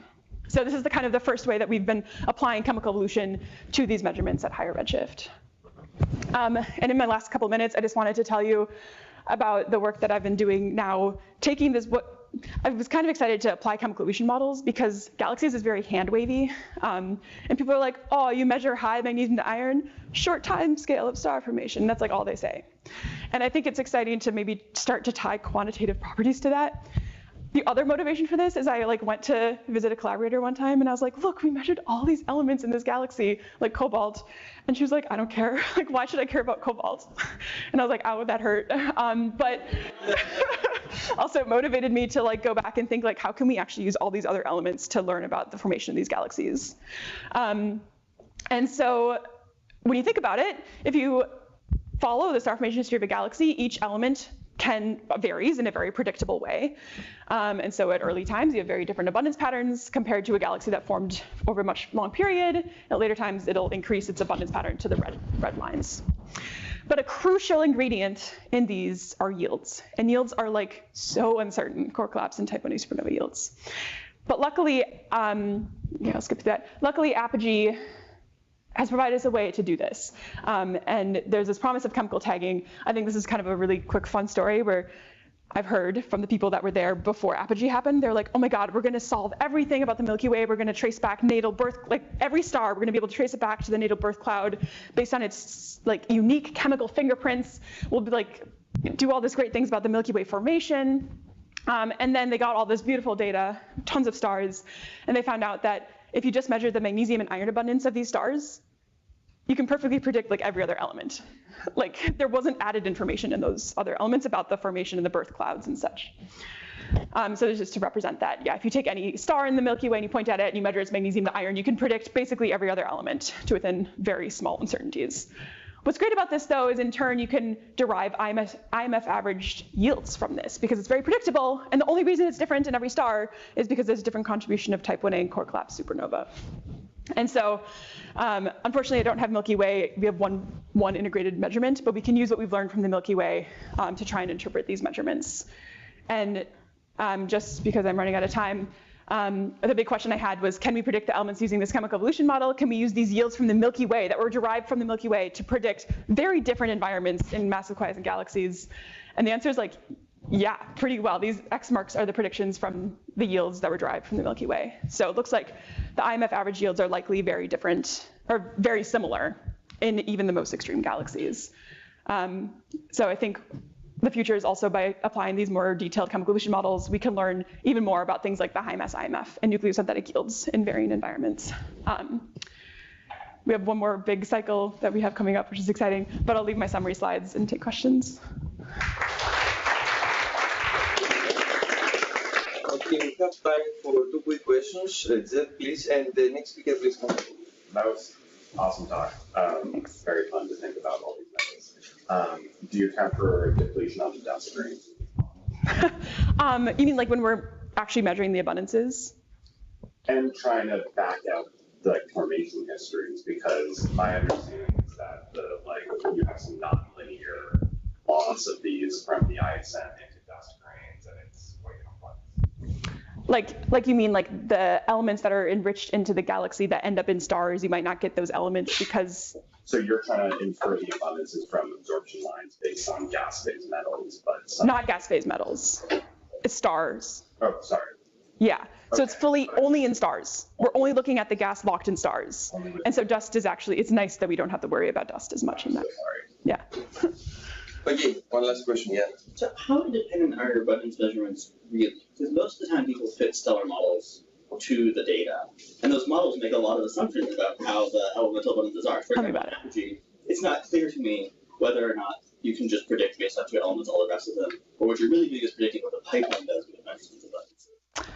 So this is the first way that we've been applying chemical evolution to these measurements at higher redshift. And in my last couple of minutes, I just wanted to tell you about the work that I've been doing now, taking this, I was kind of excited to apply chemical evolution models because galaxies is very hand-wavy. And people are like, oh, you measure high magnesium to iron, short time scale of star formation. That's like all they say. And I think it's exciting to maybe start to tie quantitative properties to that. the other motivation for this is I went to visit a collaborator one time and I was like, look, we measured all these elements in this galaxy, like cobalt. And she was like, I don't care. Like, why should I care about cobalt? And I was like, ow, that hurt. But also it motivated me to go back and think how can we actually use all these other elements to learn about the formation of these galaxies? And so when you think about it, if you follow the star formation history of a galaxy, each element varies in a very predictable way. And so at early times, you have very different abundance patterns compared to a galaxy that formed over a much long period. At later times, it'll increase its abundance pattern to the red lines. But a crucial ingredient in these are yields. And yields are so uncertain, core collapse and type 1a supernova yields. But luckily, I'll skip through that. Luckily, Apogee has provided us a way to do this. And there's this promise of chemical tagging. I think this is kind of a really quick, fun story where I've heard from the people that were there before Apogee happened. They're like, oh my God, we're going to solve everything about the Milky Way. We're going to trace back natal birth, every star, we're going to be able to trace it back to the natal birth cloud based on its unique chemical fingerprints. We'll be do all these great things about the Milky Way formation. And then they got all this beautiful data, tons of stars, and they found out that if you just measure the magnesium and iron abundance of these stars, you can perfectly predict every other element. There wasn't added information in those other elements about the formation of the birth clouds and such. So it's just to represent that, if you take any star in the Milky Way and you point at it and you measure its magnesium and iron, you can predict basically every other element to within very small uncertainties. What's great about this, though, is in turn you can derive IMF averaged yields from this because it's very predictable, and the only reason it's different in every star is because there's a different contribution of type 1a and core collapse supernova. And so, unfortunately, I don't have Milky Way. We have one integrated measurement, but we can use what we've learned from the Milky Way to try and interpret these measurements. And just because I'm running out of time, the big question I had was, can we predict the elements using this chemical evolution model? Can we use these yields from the Milky Way that were derived from the Milky Way to predict very different environments in massive quiescent galaxies? And the answer is yeah, pretty well. These X marks are the predictions from the yields that were derived from the Milky Way. So it looks like the IMF average yields are likely very different, or very similar in even the most extreme galaxies. So I think the future is also by applying these more detailed chemical evolution models, we can learn even more about things like the high mass IMF and nucleosynthetic yields in varying environments. We have one more big cycle that we have coming up, which is exciting, but I'll leave my summary slides and take questions. Okay, we have time for 2 quick questions. Zed, please, and the next speaker, please come. That was awesome talk. Very fun to think about all these methods. Do you account for depletion on the dust grains? You mean when we're actually measuring the abundances? And trying to back out the formation histories, because my understanding is that you have some nonlinear loss of these from the ISM into dust grains, and it's quite complex. You mean the elements that are enriched into the galaxy that end up in stars, you might not get those elements because... So you're trying to infer the abundances from absorption lines based on gas phase metals, but... Not gas phase metals, it's stars. Oh, sorry. Yeah, so it's fully only in stars. We're only looking at the gas locked in stars. And so dust is actually, it's nice that we don't have to worry about dust as much in that. Sorry. Yeah. Okay, one last question, yeah. So how independent are your abundance measurements really? Because most of the time people fit stellar models to the data. And those models make a lot of assumptions about how the elemental abundances are. For example, Apogee, it's not clear to me whether or not you can just predict based on 2 elements all the rest of them, or what you're really doing is predicting what the pipeline does when it measures these abundances.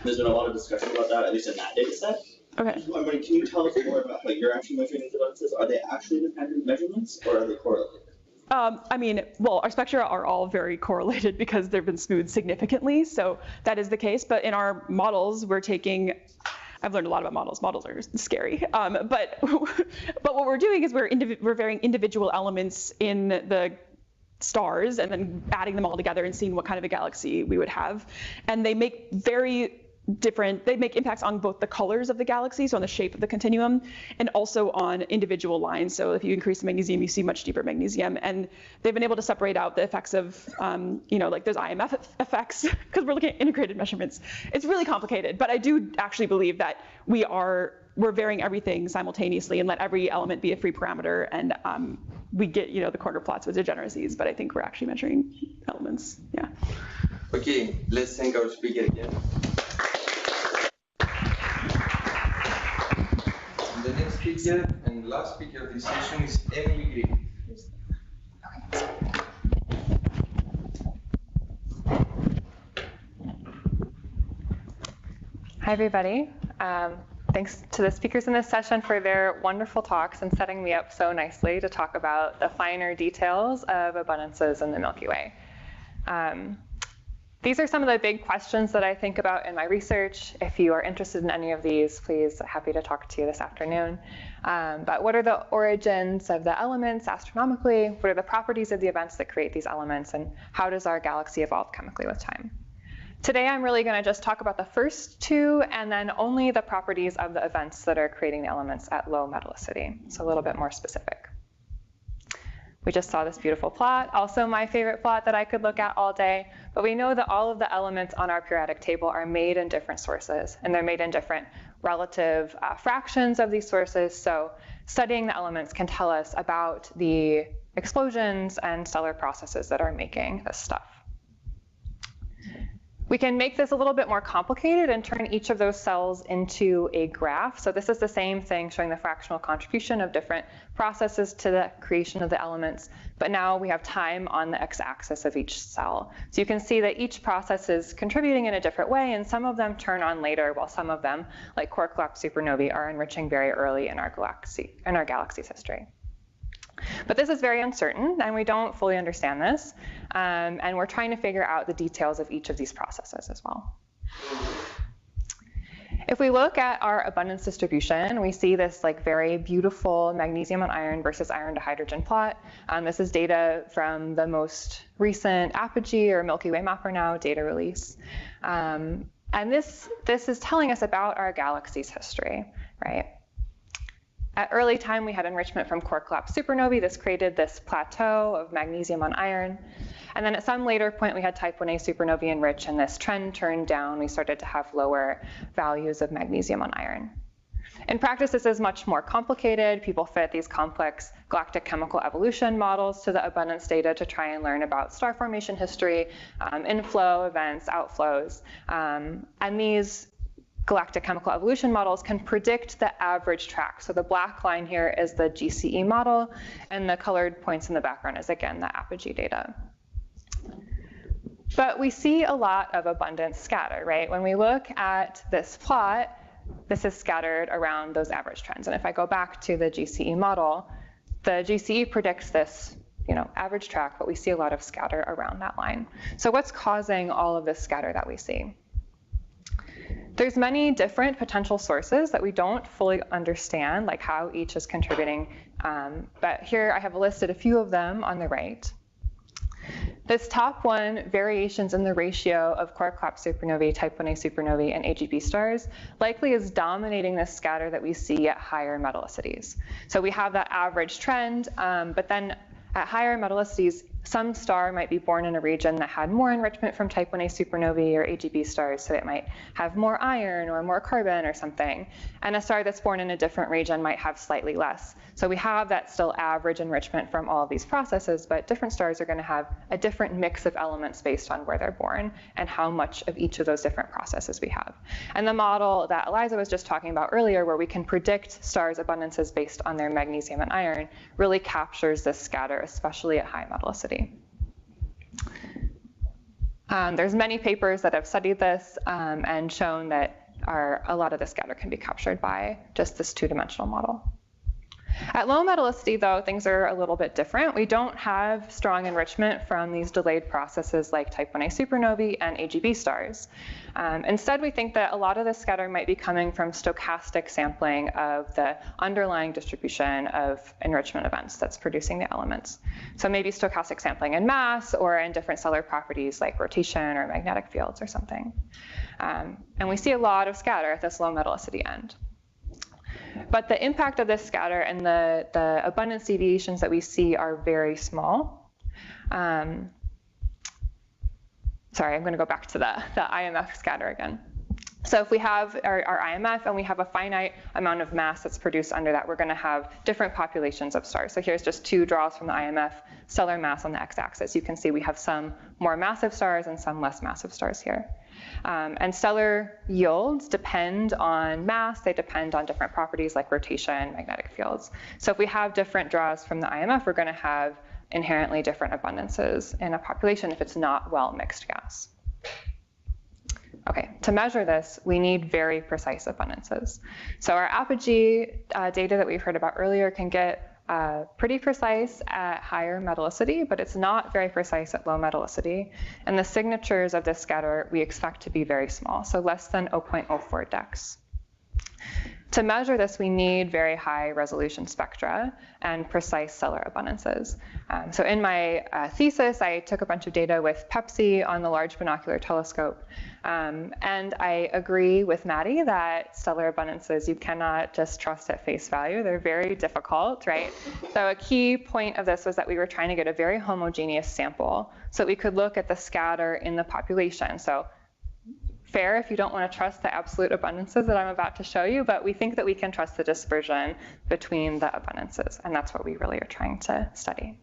There's been a lot of discussion about that, at least in that data set. Okay. I mean, can you tell us more about how you're actually measuring these abundances? Are they actually independent measurements, or are they correlated? Our spectra are all very correlated because they've been smoothed significantly, so that is the case. But in our models, I've learned a lot about models. Models are scary. But what we're doing is we're varying individual elements in the stars and then adding them all together and seeing what kind of a galaxy we would have. And they make they make impacts on both the colors of the galaxy, so on the shape of the continuum, and also on individual lines. So if you increase the magnesium, you see much deeper magnesium. And they've been able to separate out the effects of, those IMF effects, because we're looking at integrated measurements. It's really complicated, but I do actually believe that we're varying everything simultaneously and let every element be a free parameter, and we get, the corner plots with degeneracies, but I think we're actually measuring elements, yeah. Okay, let's thank our speaker again. The next speaker and last speaker of this session is Emily Griffith. Hi, everybody. Thanks to the speakers in this session for their wonderful talks and setting me up so nicely to talk about the finer details of abundances in the Milky Way. These are some of the big questions that I think about in my research. If you are interested in any of these, please, happy to talk to you this afternoon. But what are the origins of the elements astronomically? What are the properties of the events that create these elements? And how does our galaxy evolve chemically with time? Today, I'm really going to just talk about the first two and then only the properties of the events that are creating the elements at low metallicity. So a little bit more specific. We just saw this beautiful plot, also my favorite plot that I could look at all day. But we know that all of the elements on our periodic table are made in different sources, and they're made in different relative fractions of these sources. So studying the elements can tell us about the explosions and stellar processes that are making this stuff. We can make this a little bit more complicated and turn each of those cells into a graph. So this is the same thing showing the fractional contribution of different processes to the creation of the elements. But now we have time on the x-axis of each cell. So you can see that each process is contributing in a different way, and some of them turn on later, while some of them, like quark-collapse supernovae, are enriching very early in our galaxy's history. But this is very uncertain, and we don't fully understand this, and we're trying to figure out the details of each of these processes as well. If we look at our abundance distribution, we see this very beautiful magnesium and iron versus iron to hydrogen plot. This is data from the most recent Apogee or Milky Way Mapper now data release. And this is telling us about our galaxy's history, right? At early time, we had enrichment from quark-collapse supernovae. This created this plateau of magnesium on iron. And then at some later point, we had type 1a supernovae enrich, and this trend turned down. We started to have lower values of magnesium on iron. In practice, this is much more complicated. People fit these complex galactic chemical evolution models to the abundance data to try and learn about star formation history, inflow events, outflows. And these galactic chemical evolution models can predict the average track. So the black line here is the GCE model, and the colored points in the background is, again, the Apogee data. But we see a lot of abundance scatter, right? When we look at this plot, this is scattered around those average trends. And if I go back to the GCE model, the GCE predicts this average track, but we see a lot of scatter around that line. So what's causing all of this scatter that we see? There's many different potential sources that we don't fully understand, like how each is contributing. But here I have listed a few of them on the right. This top one, variations in the ratio of quark-collapse supernovae, type 1a supernovae, and AGB stars, likely is dominating this scatter that we see at higher metallicities. So we have that average trend, but then at higher metallicities, some star might be born in a region that had more enrichment from type 1a supernovae or AGB stars, so it might have more iron or more carbon or something. And a star that's born in a different region might have slightly less. So we have that still average enrichment from all of these processes, but different stars are going to have a different mix of elements based on where they're born and how much of each of those different processes we have. And the model that Eliza was just talking about earlier, where we can predict stars' abundances based on their magnesium and iron, really captures this scatter, especially at high metallicity. There's many papers that have studied this and shown that a lot of the scatter can be captured by just this two-dimensional model. At low metallicity, though, things are a little bit different. We don't have strong enrichment from these delayed processes like type 1a supernovae and AGB stars. Instead, we think that a lot of the scatter might be coming from stochastic sampling of the underlying distribution of enrichment events that's producing the elements. So maybe stochastic sampling in mass or in different stellar properties like rotation or magnetic fields or something. And we see a lot of scatter at this low metallicity end. But the impact of this scatter and the abundance deviations that we see are very small. Sorry, I'm going to go back to the IMF scatter again. So if we have our IMF and we have a finite amount of mass that's produced under that, we're going to have different populations of stars. So here's just 2 draws from the IMF, stellar mass on the x-axis. You can see we have some more massive stars and some less massive stars here. And stellar yields depend on mass. They depend on different properties like rotation, magnetic fields. So if we have different draws from the IMF, we're going to have inherently different abundances in a population if it's not well-mixed gas. Okay, to measure this, we need very precise abundances. So our apogee data that we've heard about earlier can get pretty precise at higher metallicity, but it's not very precise at low metallicity. And the signatures of this scatter we expect to be very small, so less than 0.04 dex. To measure this, we need very high resolution spectra and precise stellar abundances. So in my thesis, I took a bunch of data with Pepsi on the Large Binocular Telescope. And I agree with Maddie that stellar abundances, you cannot just trust at face value. They're very difficult, right? So a key point of this was that we were trying to get a very homogeneous sample so that we could look at the scatter in the population. So fair if you don't want to trust the absolute abundances that I'm about to show you, but we think that we can trust the dispersion between the abundances, and that's what we really are trying to study.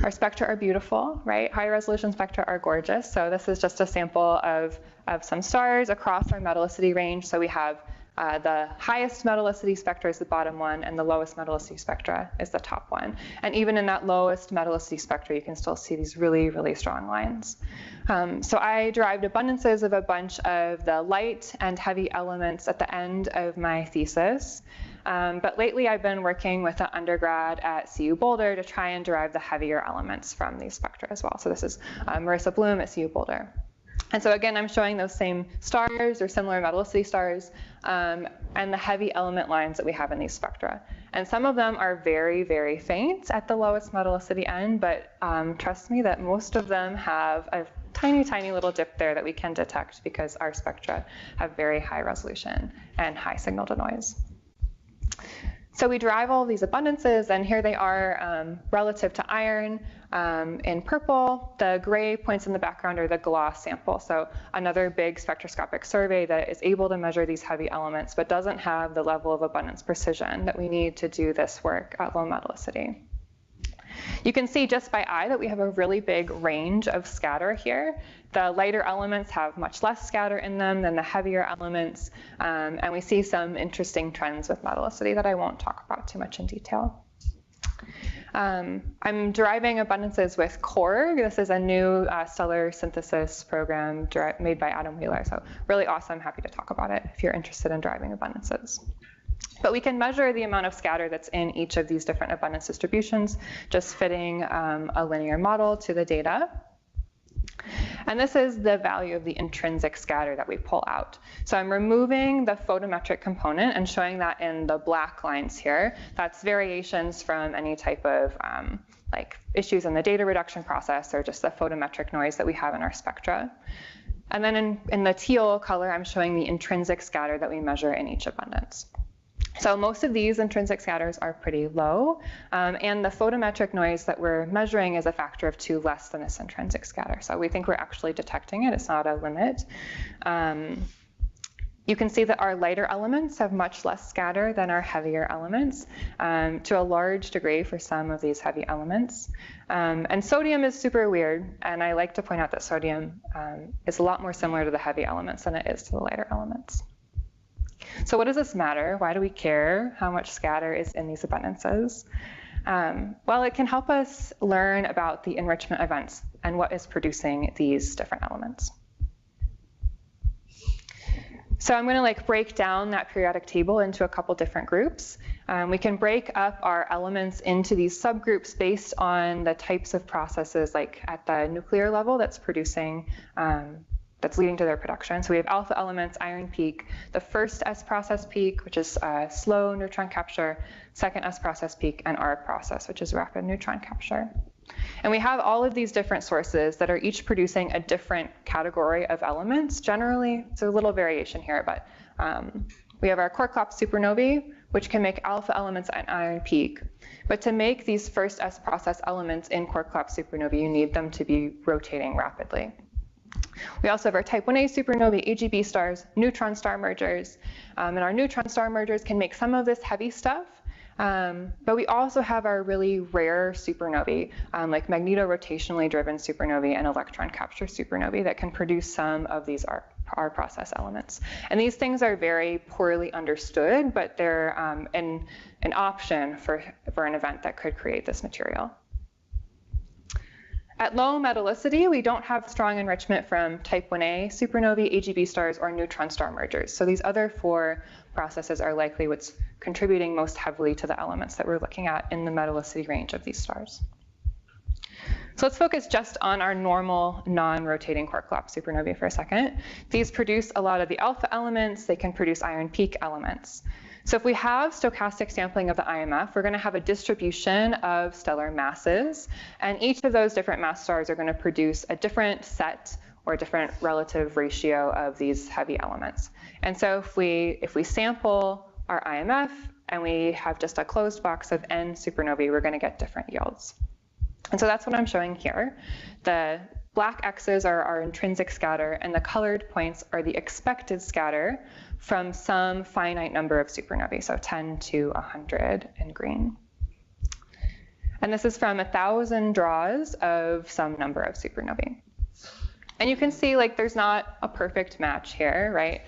Our spectra are beautiful, right? High resolution spectra are gorgeous. So this is just a sample of some stars across our metallicity range. So we have the highest metallicity spectra is the bottom one, and the lowest metallicity spectra is the top one. And even in that lowest metallicity spectra, you can still see these really, really strong lines. So I derived abundances of a bunch of the light and heavy elements at the end of my thesis. But lately I've been working with an undergrad at CU Boulder to try and derive the heavier elements from these spectra as well. So this is Marissa Bloom at CU Boulder. And so again, I'm showing those same stars or similar metallicity stars and the heavy element lines that we have in these spectra. And some of them are very, very faint at the lowest metallicity end, but trust me that most of them have a tiny, tiny little dip there that we can detect because our spectra have very high resolution and high signal to noise. So we derive all of these abundances, and here they are relative to iron. In purple, the gray points in the background are the GLOSS sample, so another big spectroscopic survey that is able to measure these heavy elements, but doesn't have the level of abundance precision that we need to do this work at low metallicity. You can see just by eye that we have a really big range of scatter here. The lighter elements have much less scatter in them than the heavier elements, and we see some interesting trends with metallicity that I won't talk about too much in detail. I'm deriving abundances with Korg. This is a new stellar synthesis program made by Adam Wheeler, so really awesome. Happy to talk about it if you're interested in deriving abundances. But we can measure the amount of scatter that's in each of these different abundance distributions, just fitting a linear model to the data. And this is the value of the intrinsic scatter that we pull out. So I'm removing the photometric component and showing that in the black lines here. That's variations from any type of like issues in the data reduction process or just the photometric noise that we have in our spectra. And then in the teal color, I'm showing the intrinsic scatter that we measure in each abundance. So most of these intrinsic scatters are pretty low, and the photometric noise that we're measuring is a factor of 2 less than this intrinsic scatter. So we think we're actually detecting it. It's not a limit. You can see that our lighter elements have much less scatter than our heavier elements, to a large degree for some of these heavy elements. And sodium is super weird, and I like to point out that sodium is a lot more similar to the heavy elements than it is to the lighter elements. So what does this matter? Why do we care how much scatter is in these abundances? Well, it can help us learn about the enrichment events and what is producing these different elements. So I'm going to break down that periodic table into a couple different groups. We can break up our elements into these subgroups based on the types of processes, like at the nuclear level that's producing that's leading to their production. So we have alpha elements, iron peak, the first S process peak, which is slow neutron capture, second S process peak, and R process, which is rapid neutron capture. And we have all of these different sources that are each producing a different category of elements. Generally, it's a little variation here, but we have our core-collapse supernovae, which can make alpha elements and iron peak. But to make these first S process elements in core-collapse supernovae, you need them to be rotating rapidly. We also have our type 1a supernovae, AGB stars, neutron star mergers, and our neutron star mergers can make some of this heavy stuff. But we also have our really rare supernovae, like magnetorotationally driven supernovae and electron capture supernovae that can produce some of these our process elements. And these things are very poorly understood, but they're an option for an event that could create this material. At low metallicity, we don't have strong enrichment from type 1a supernovae, AGB stars, or neutron star mergers. So these other 4 processes are likely what's contributing most heavily to the elements that we're looking at in the metallicity range of these stars. So let's focus just on our normal non-rotating quark-clop supernovae for a second. These produce a lot of the alpha elements. They can produce iron peak elements. So if we have stochastic sampling of the IMF, we're going to have a distribution of stellar masses, and each of those different mass stars are going to produce a different set or a different relative ratio of these heavy elements. And so if we sample our IMF and we have just a closed box of n supernovae, we're going to get different yields. And so that's what I'm showing here. The black X's are our intrinsic scatter, and the colored points are the expected scatter from some finite number of supernovae, so 10 to 100 in green. And this is from 1,000 draws of some number of supernovae. And you can see like there's not a perfect match here, right?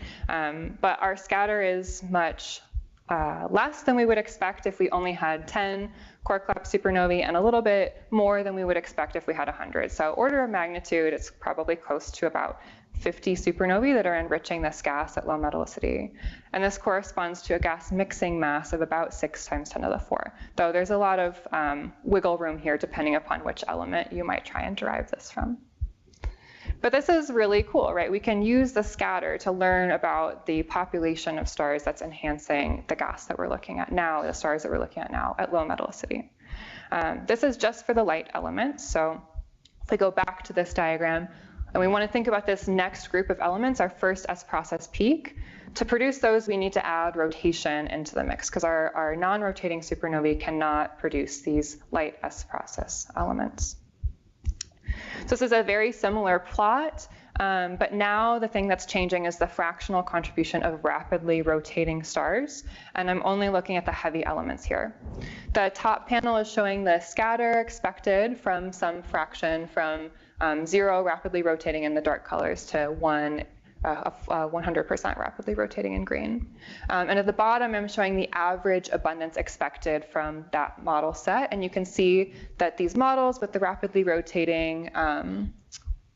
But our scatter is much less than we would expect if we only had 10 quark-clop supernovae, and a little bit more than we would expect if we had 100. So order of magnitude, it's probably close to about 50 supernovae that are enriching this gas at low metallicity. And this corresponds to a gas mixing mass of about 6 times 10 to the 4. Though there's a lot of wiggle room here depending upon which element you might try and derive this from. But this is really cool, right? We can use the scatter to learn about the population of stars that's enhancing the gas that we're looking at now, the stars that we're looking at now at low metallicity. This is just for the light elements. So if we go back to this diagram, and we want to think about this next group of elements, our first S process peak. To produce those, we need to add rotation into the mix, because our non-rotating supernovae cannot produce these light S process elements. So this is a very similar plot, but now the thing that's changing is the fractional contribution of rapidly rotating stars, and I'm only looking at the heavy elements here. The top panel is showing the scatter expected from some fraction from 0 rapidly rotating in the dark colors to 100% rapidly rotating in green. And at the bottom, I'm showing the average abundance expected from that model set. And you can see that these models with the rapidly rotating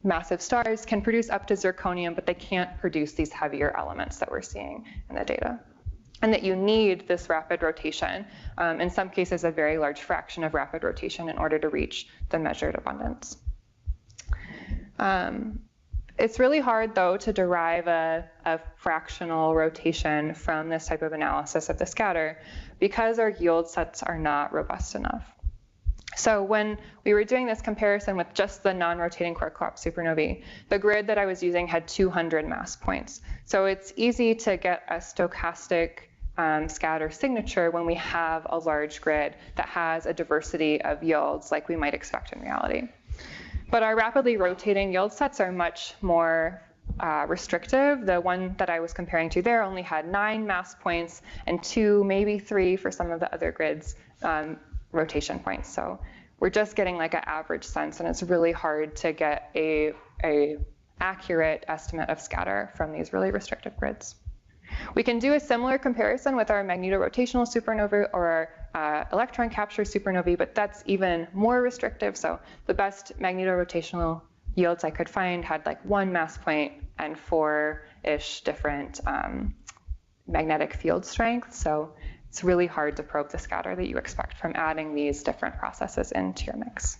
massive stars can produce up to zirconium, but they can't produce these heavier elements that we're seeing in the data. And that you need this rapid rotation, in some cases a very large fraction of rapid rotation, in order to reach the measured abundance. It's really hard, though, to derive a fractional rotation from this type of analysis of the scatter because our yield sets are not robust enough. So when we were doing this comparison with just the non-rotating quark-clop supernovae, the grid that I was using had 200 mass points. So it's easy to get a stochastic scatter signature when we have a large grid that has a diversity of yields like we might expect in reality. But our rapidly rotating yield sets are much more restrictive. The one that I was comparing to there only had 9 mass points and 2, maybe 3 for some of the other grids rotation points. So we're just getting like an average sense, and it's really hard to get a accurate estimate of scatter from these really restrictive grids. We can do a similar comparison with our magnetorotational supernovae or our electron capture supernovae, but that's even more restrictive. So the best magnetorotational yields I could find had like 1 mass point and 4-ish different magnetic field strengths. So it's really hard to probe the scatter that you expect from adding these different processes into your mix.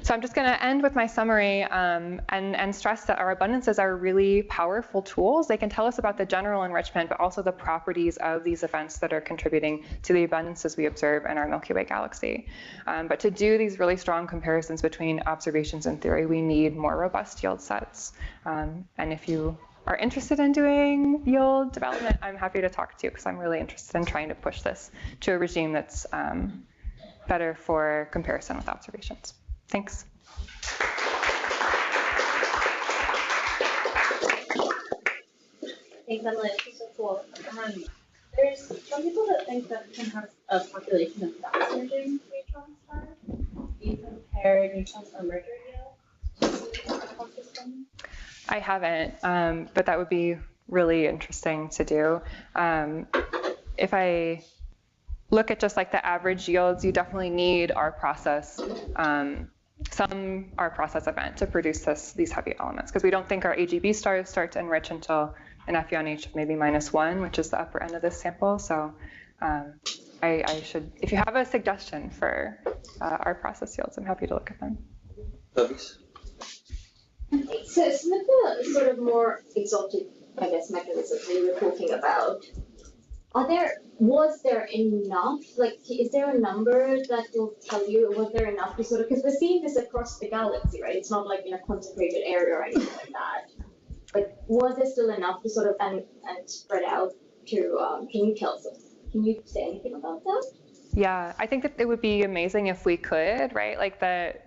So I'm just going to end with my summary and stress that our abundances are really powerful tools. They can tell us about the general enrichment, but also the properties of these events that are contributing to the abundances we observe in our Milky Way galaxy. But to do these really strong comparisons between observations and theory, we need more robust yield sets. And if you are interested in doing yield development, I'm happy to talk to you because I'm really interested in trying to push this to a regime that's better for comparison with observations. Thanks. Emily. It's so cool. There's some people that think that we can have a population of fast-merging neutron stars. Do you compare neutron star merger yield to our system? I haven't, but that would be really interesting to do. If I look at just like the average yields, you definitely need our process, some our process event to produce these heavy elements, because we don't think our AGB stars start to enrich until an FE-on-H of maybe -1, which is the upper end of this sample. So I should, if you have a suggestion for our process yields, I'm happy to look at them. So some of the sort of more exotic, I guess, mechanisms that you were talking about, was there enough, like, is there a number that will tell you, was there enough to sort of, because we're seeing this across the galaxy, right? It's not like in a concentrated area or anything like that. But was there still enough to sort of, and spread out to, can you say anything about that? Yeah, I think that it would be amazing if we could, right? Like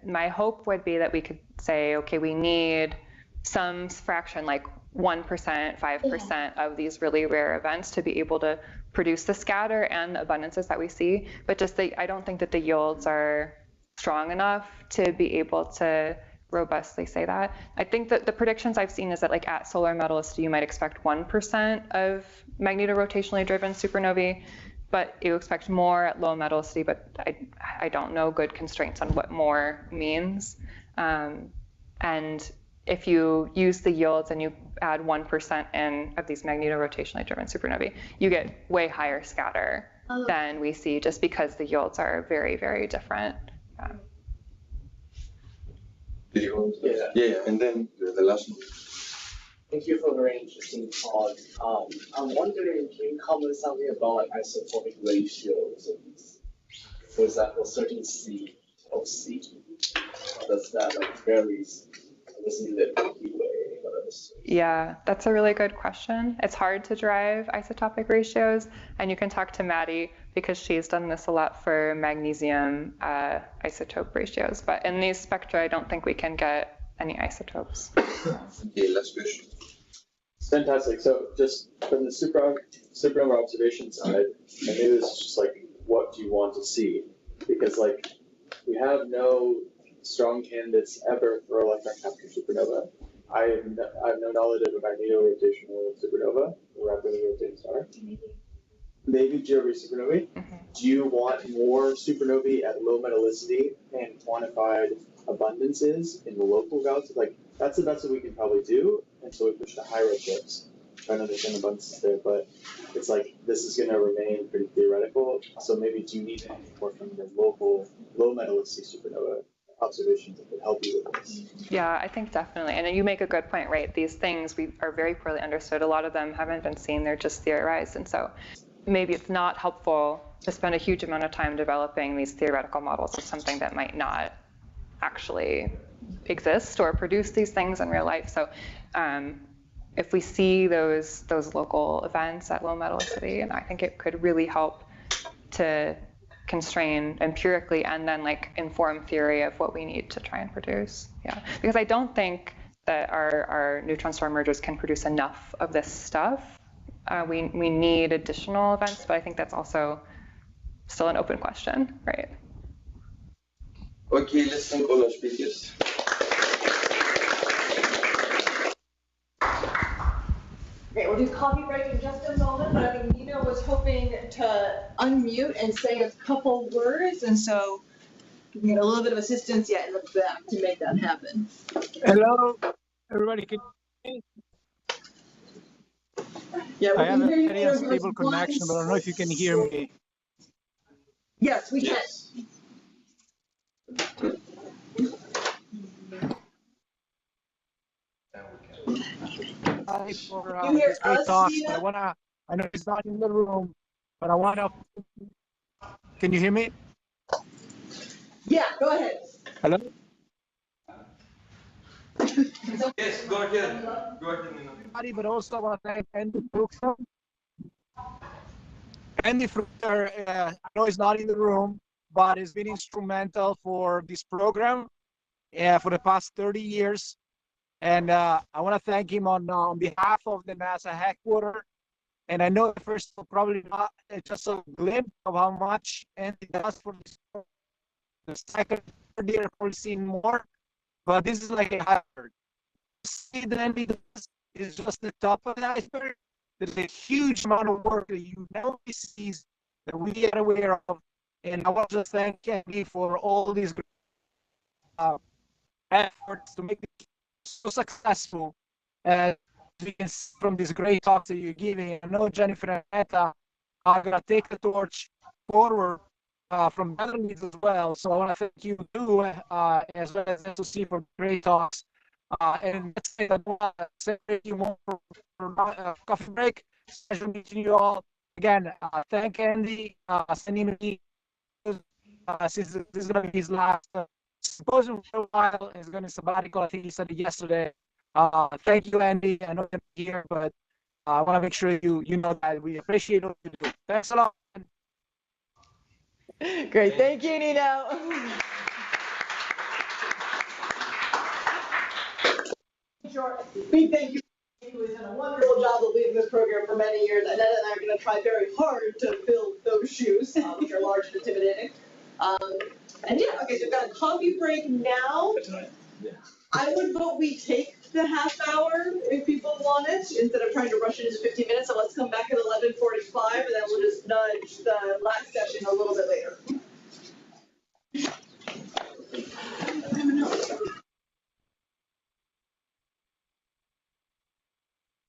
my hope would be that we could say, okay, we need some fraction, like 1%, 5% of these really rare events to be able to produce the scatter and abundances that we see. But just I don't think that the yields are strong enough to be able to robustly say that. I think that the predictions I've seen is that like at solar metallicity, you might expect 1% of magnetorotationally driven supernovae, but you expect more at low metallicity, but I don't know good constraints on what more means. And if you use the yields and you add 1% in of these magnetorotationally driven supernovae, you get way higher scatter than we see just because the yields are very, very different. Yeah, and then the last one. Thank you for a very interesting talk. I'm wondering, can you comment something about like isotopic ratios of these? For example, certain C of C. Does that like varies? Does it live Milky Way? Yeah, that's a really good question. It's hard to drive isotopic ratios, and you can talk to Maddie because she's done this a lot for magnesium isotope ratios. But in these spectra, I don't think we can get any isotopes. Okay, last question. Fantastic. So just from the supernova observation side, and maybe this is just like, what do you want to see? Because like we have no strong candidates ever for electron capture supernova. I have no knowledge of a magnetorotational supernova, a rapidly rotating star. Maybe GeoRay supernovae. Do you want more supernovae at low metallicity and quantified abundances in the local galaxy? Like that's the best that we can probably do until we push to higher chips, trying to understand abundances there. But it's like this is going to remain pretty theoretical. So maybe do you need anything more from the local low metallicity supernova observations that could help you with this? Yeah, I think definitely. And you make a good point, right? These things are very poorly understood. A lot of them haven't been seen, they're just theorized. And so maybe it's not helpful to spend a huge amount of time developing these theoretical models of something that might not actually exist or produce these things in real life. So if we see those local events at low metallicity, and I think it could really help to constrain empirically and then like inform theory of what we need to try and produce. Yeah, because I don't think that our neutron star mergers can produce enough of this stuff. We need additional events, but I think that's also still an open question, right? Okay, let's thank all our speakers. Okay, we'll do coffee break in just a moment, but I think Nina was hoping to unmute and say a couple words, and so we need a little bit of assistance yet in the back to make that happen. Hello, everybody. Yeah, I have a very unstable connection, but I don't know if you can hear me. Yes, we can. For this great talk, but I know he's not in the room, but I wanna. Can you hear me? Yeah, go ahead. Hello. Yes, go ahead. Go ahead, Nina. But also I want to thank Andy Fruchter. Andy Fruchter, I know he's not in the room, but has been instrumental for this program for the past 30 years. And I want to thank him on behalf of the NASA headquarters. And I know at first probably not just a glimpse of how much Andy does for this. The second year probably seen more, but this is like a iceberg. See that Andy does is just the top of the iceberg. There's a huge amount of work that you never see that we are aware of. And I want to thank Andy for all these efforts to make it so successful. As we can see from these great talks that you're giving, I know Jennifer and Netta are going to take the torch forward from other needs as well. So I want to thank you too, as well as SOC for great talks. And that's it. I want to say thank you more for coffee break. Pleasure meeting you all. Again, thank Andy, sending me since this is going to be his last symposium for a while. He's going to sabbatical. I think he said it yesterday. Thank you, Andy. I know you're here, but I want to make sure you know that we appreciate what you do. Thanks a lot. Great. Thank you, Nino. Big thank you. Who has done a wonderful job of leading this program for many years. Annette and I are going to try very hard to fill those shoes, which are large and intimidating. And yeah, okay, so we've got a coffee break now. I would vote we take the half hour if people want it, instead of trying to rush it into 15 minutes. So let's come back at 11:45, and then we'll just nudge the last session a little bit later.